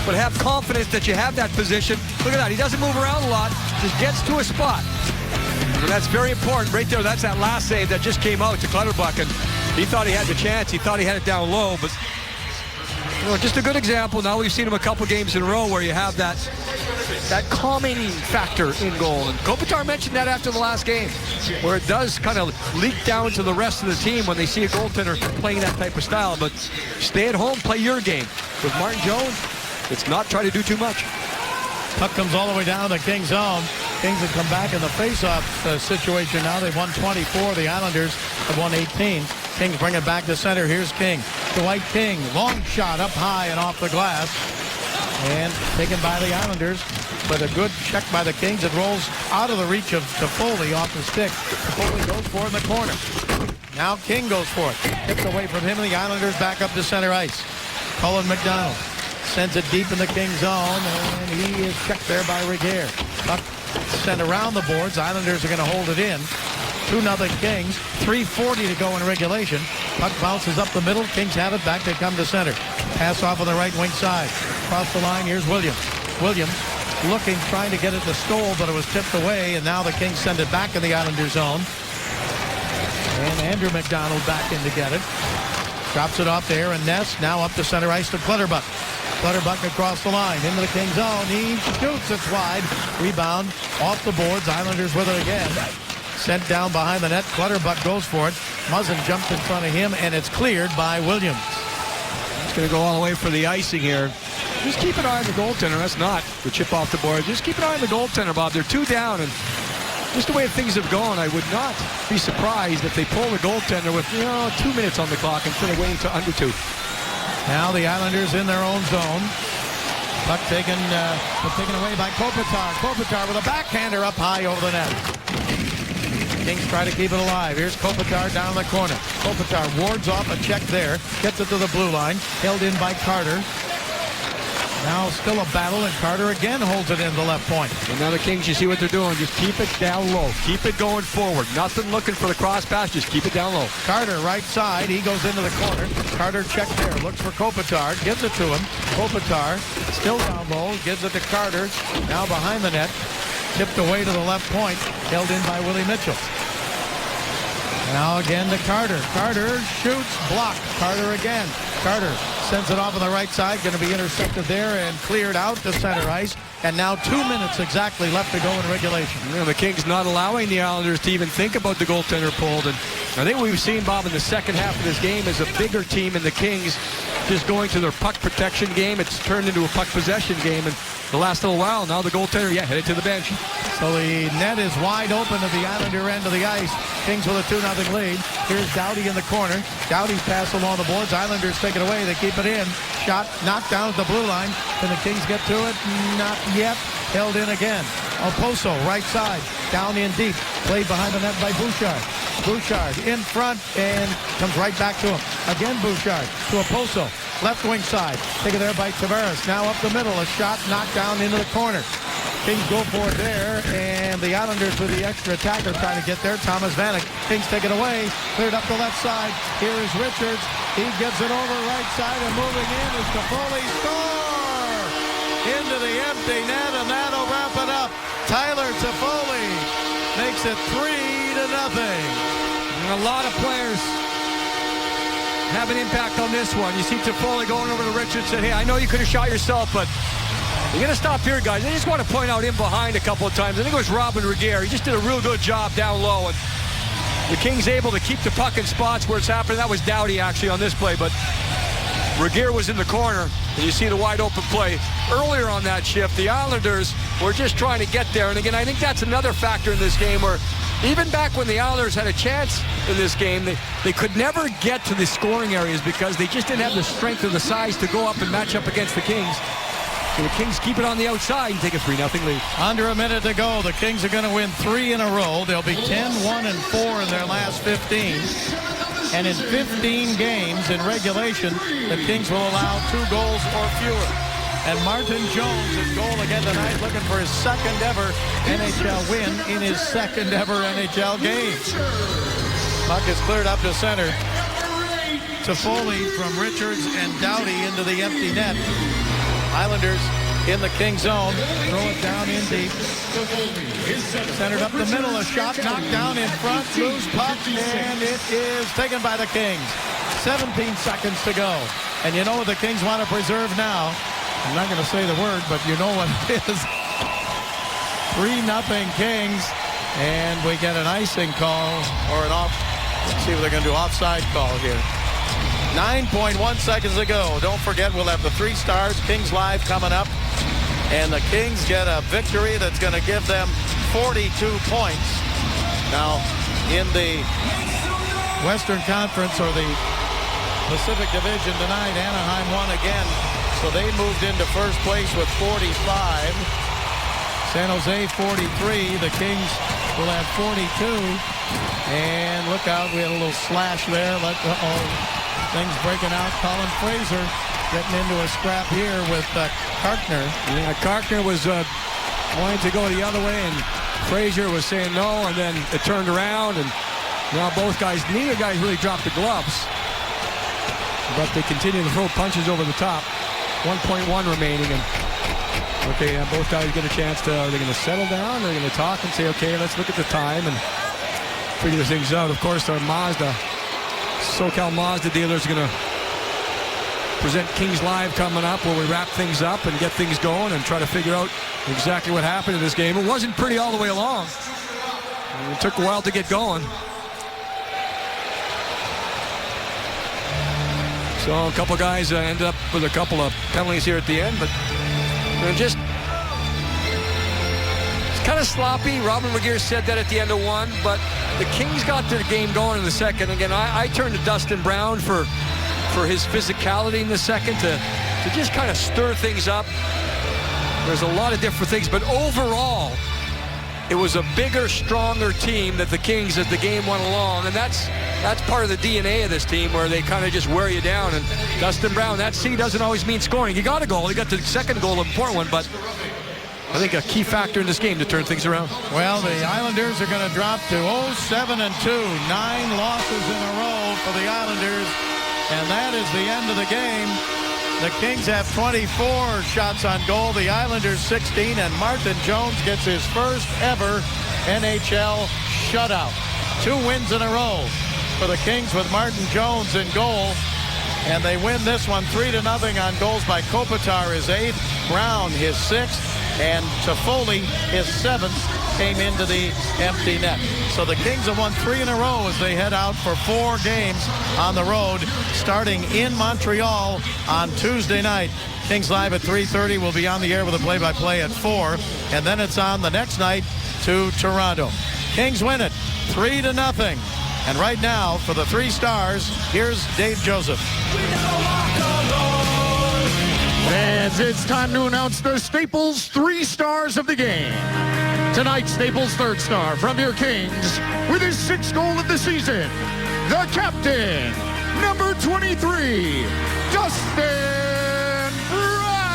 but have confidence that you have that position. Look at that. He doesn't move around a lot. Just gets to a spot. And that's very important. Right there, that's that last save that just came out to Clutterbuck. And he thought he had the chance. He thought he had it down low, but just a good example. Now we've seen him a couple games in a row where you have that calming factor in goal. And Kopitar mentioned that after the last game, where it does kind of leak down to the rest of the team when they see a goaltender playing that type of style. But stay at home, play your game. With Martin Jones, it's not try to do too much.
Puck comes all the way down to the Kings zone. Kings have come back in the face-off situation now. They've won 24. The Islanders have won 18. Kings bring it back to center. Here's King. Dwight King. Long shot up high and off the glass. And taken by the Islanders. But a good check by the Kings. It rolls out of the reach of Toffoli off the stick. Toffoli goes for it in the corner. Now King goes for it. Tipped away from him, and the Islanders back up to center ice. Colin McDonald sends it deep in the King zone, and he is checked there by Regier. Puck sent around the boards. Islanders are going to hold it in. 2-0 Kings. 3:40 to go in regulation. Puck bounces up the middle. Kings have it back. They come to center. Pass off on the right wing side. Across the line, here's Williams. Williams looking, trying to get it to Stoll, but it was tipped away, and now the Kings send it back in the Islanders zone. And Andrew McDonald back in to get it. Drops it off to Aaron Ness. Now up to center ice to Clutterbuck. Clutterbuck across the line into the Kings zone. He shoots. It's wide. Rebound off the boards. Islanders with it again. Sent down behind the net. Clutterbuck goes for it. Muzzin jumps in front of him, and it's cleared by Williams.
It's going to go all the way for the icing here. Just keep an eye on the goaltender. That's not the chip off the board. Just keep an eye on the goaltender, Bob. They're 2 down, and just the way things have gone, I would not be surprised if they pull the goaltender with 2 minutes on the clock instead of waiting to under 2.
Now the Islanders in their own zone. Puck taken away by Kopitar. Kopitar with a backhander up high over the net. Kings try to keep it alive. Here's Kopitar down the corner. Kopitar wards off a check there. Gets it to the blue line. Held in by Carter. Now still a battle, and Carter again holds it in the left point.
And now the Kings, you see what they're doing. Just keep it down low. Keep it going forward. Nothing looking for the cross pass. Just keep it down low.
Carter right side. He goes into the corner. Carter check there. Looks for Kopitar. Gives it to him. Kopitar still down low. Gives it to Carter. Now behind the net. Tipped away to the left point. Held in by Willie Mitchell. Now again to Carter. Carter shoots. Blocked. Carter again. Carter sends it off on the right side. Going to be intercepted there and cleared out to center ice. And now 2 minutes exactly left to go in regulation.
The Kings not allowing the Islanders to even think about the goaltender pulled. And I think we've seen, Bob, in the second half of this game is a bigger team in the Kings just going to their puck protection game. It's turned into a puck possession game. And the last little while, now the goaltender, headed to the bench.
So the net is wide open at the Islander end of the ice. Kings with a 2-0 lead. Here's Doughty in the corner. Doughty's pass along the boards. Islanders take it away. They keep it in. Shot knocked down at the blue line. Can the Kings get to it? Not yet. Held in again. Oposo, right side. Down in deep. Played behind the net by Bouchard. Bouchard in front and comes right back to him. Again Bouchard to Oposo. Left wing side. Taken there by Tavares. Now up the middle. A shot knocked down into the corner. Kings go for it there, and the Islanders with the extra attacker trying to get there. Thomas Vanek. Kings take it away. Cleared up the left side. Here is Richards. He gives it over right side, and moving in is Toffoli. Score! Into the empty net, and that'll wrap it up. Tyler Toffoli makes it 3-0.
And a lot of players have an impact on this one. You see Toffoli going over to Richards, said, hey, I know you could have shot yourself, but you're going to stop here, guys. I just want to point out in behind a couple of times. I think it was Robin Regier. He just did a real good job down low, and the Kings able to keep the puck in spots where it's happening. That was Doughty actually on this play, but Regier was in the corner, and you see the wide open play. Earlier on that shift, the Islanders were just trying to get there, and again, I think that's another factor in this game where even back when the Islanders had a chance in this game, they could never get to the scoring areas because they just didn't have the strength or the size to go up and match up against the Kings. So the Kings keep it on the outside and take a 3-0 lead.
Under a minute to go. The Kings are going to win 3 in a row. They'll be 10-1-4 in their last 15. And in 15 games in regulation, the Kings will allow 2 goals or fewer. And Martin Jones in goal again tonight, looking for his second ever NHL win in his second ever NHL game. Puck is cleared up to center. Toffoli from Richards and Doughty into the empty net. Islanders in the King zone. Throw it down in deep. Centered up the middle. A shot knocked down in front. Loose puck. And it is taken by the Kings. 17 seconds to go. And you know what the Kings want to preserve now? I'm not going to say the word, but you know what it is. 3-0 Kings. And we get an icing call or an off. Let's see what they're going to do. Offside call here. 9.1 seconds to go. Don't forget, we'll have the 3 Stars Kings Live coming up. And the Kings get a victory that's going to give them 42 points. Now, in the Western Conference or the Pacific Division tonight, Anaheim won again. So they moved into first place with 45. San Jose 43. The Kings will have 42. And look out, we had a little slash there. Things breaking out. Colin Fraser getting into a scrap here with Karkner.
Yeah, Karkner was wanting to go the other way, and Fraser was saying no, and then it turned around, and now both guys, neither guys really dropped the gloves, but they continue to throw punches over the top. 1.1 remaining, and okay, both guys get a chance to, are they going to settle down? They're going to talk and say, okay, let's look at the time and figure things out. Of course, our SoCal Mazda dealers are going to present Kings Live coming up, where we wrap things up and get things going and try to figure out exactly what happened in this game. It wasn't pretty all the way along. It took a while to get going. So a couple guys ended up with a couple of penalties here at the end, but just it's kind of sloppy. Robin McGear said that at the end of one, but the Kings got their game going in the second. Again, I turned to Dustin Brown for his physicality in the second to just kind of stir things up. There's a lot of different things, but overall, it was a bigger, stronger team that the Kings as the game went along, and that's part of the DNA of this team, where they kind of just wear you down. And Dustin Brown, that C doesn't always mean scoring. He got a goal. He got the second goal, an important one, but I think a key factor in this game to turn things around.
Well, the Islanders are going to drop to 0-7-2. 9 losses in a row for the Islanders, and that is the end of the game. The Kings have 24 shots on goal. The Islanders 16, and Martin Jones gets his first ever NHL shutout. 2 wins in a row for the Kings with Martin Jones in goal. And they win this one 3-0 on goals by Kopitar, his 8th, Brown, his 6th, and Toffoli, his 7th, came into the empty net. So the Kings have won 3 in a row as they head out for 4 games on the road, starting in Montreal on Tuesday night. Kings Live at 3:30 will be on the air with a play-by-play at 4, and then it's on the next night to Toronto. Kings win it 3-0. And right now, for the 3 Stars, here's Dave Joseph.
Fans, it's time to announce the Staples 3 Stars of the game. Tonight, Staples' 3rd star from your Kings with his 6th goal of the season, the captain, number 23, Dustin Brown.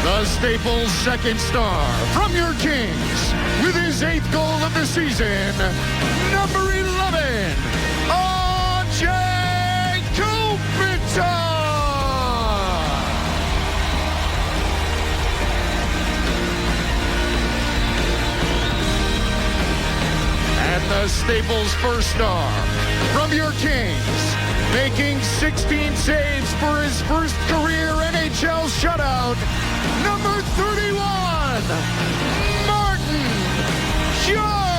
The Staples' 2nd star from your Kings with his 8th goal of the season, number 11, Jay Kopitar. And the Staples' 1st star from your Kings, making 16 saves for his first career NHL shutout, number 31, Martin Jones.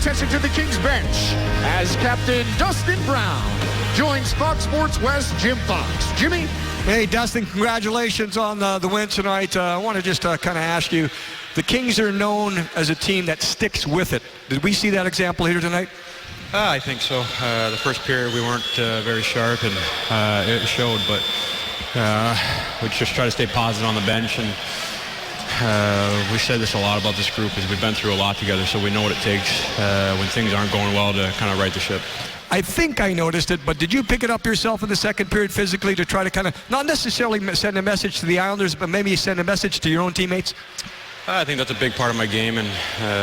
attention to the Kings bench as Captain Dustin Brown joins Fox Sports West Jim Fox. Jimmy?
Hey, Dustin, congratulations on the win tonight. I want to just kind of ask you, the Kings are known as a team that sticks with it. Did we see that example here tonight?
I think so. The first period we weren't very sharp, and it showed, but we just try to stay positive on the bench, and we said this a lot about this group is we've been through a lot together, so we know what it takes when things aren't going well to kind of right the ship.
I think I noticed it, but did you pick it up yourself in the second period physically to try to kind of, not necessarily send a message to the Islanders, but maybe send a message to your own teammates?
I think that's a big part of my game, and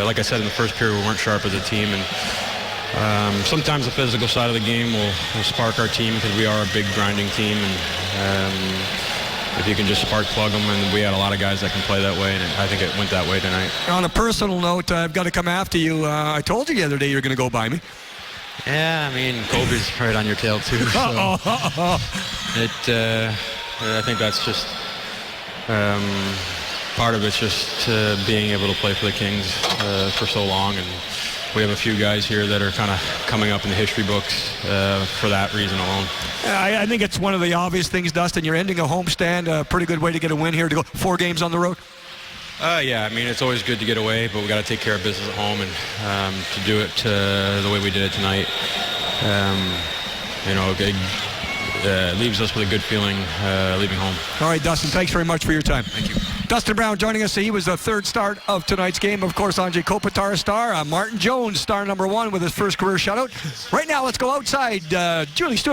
like I said in the first period, we weren't sharp as a team, and sometimes the physical side of the game will spark our team because we are a big grinding team, and if you can just spark plug them, and we had a lot of guys that can play that way, and I think it went that way tonight.
On a personal note, I've got to come after you. I told you the other day you're going to go by me.
Yeah, I mean, Kobe's right on your tail too. So I think that's just part of it's just being able to play for the Kings for so long, and we have a few guys here that are kind of coming up in the history books for that reason alone.
I think it's one of the obvious things, Dustin. You're ending a homestand, a pretty good way to get a win here, to go 4 games on the road.
Yeah, I mean, it's always good to get away, but we got to take care of business at home, and to do it the way we did it tonight, it leaves us with a good feeling leaving home.
All right, Dustin, thanks very much for your time.
Thank you.
Dustin Brown joining us. He was the third start of tonight's game. Of course, Anze Kopitar star. Martin Jones, star number 1 with his first career shutout. Right now, let's go outside. Julie Stewart.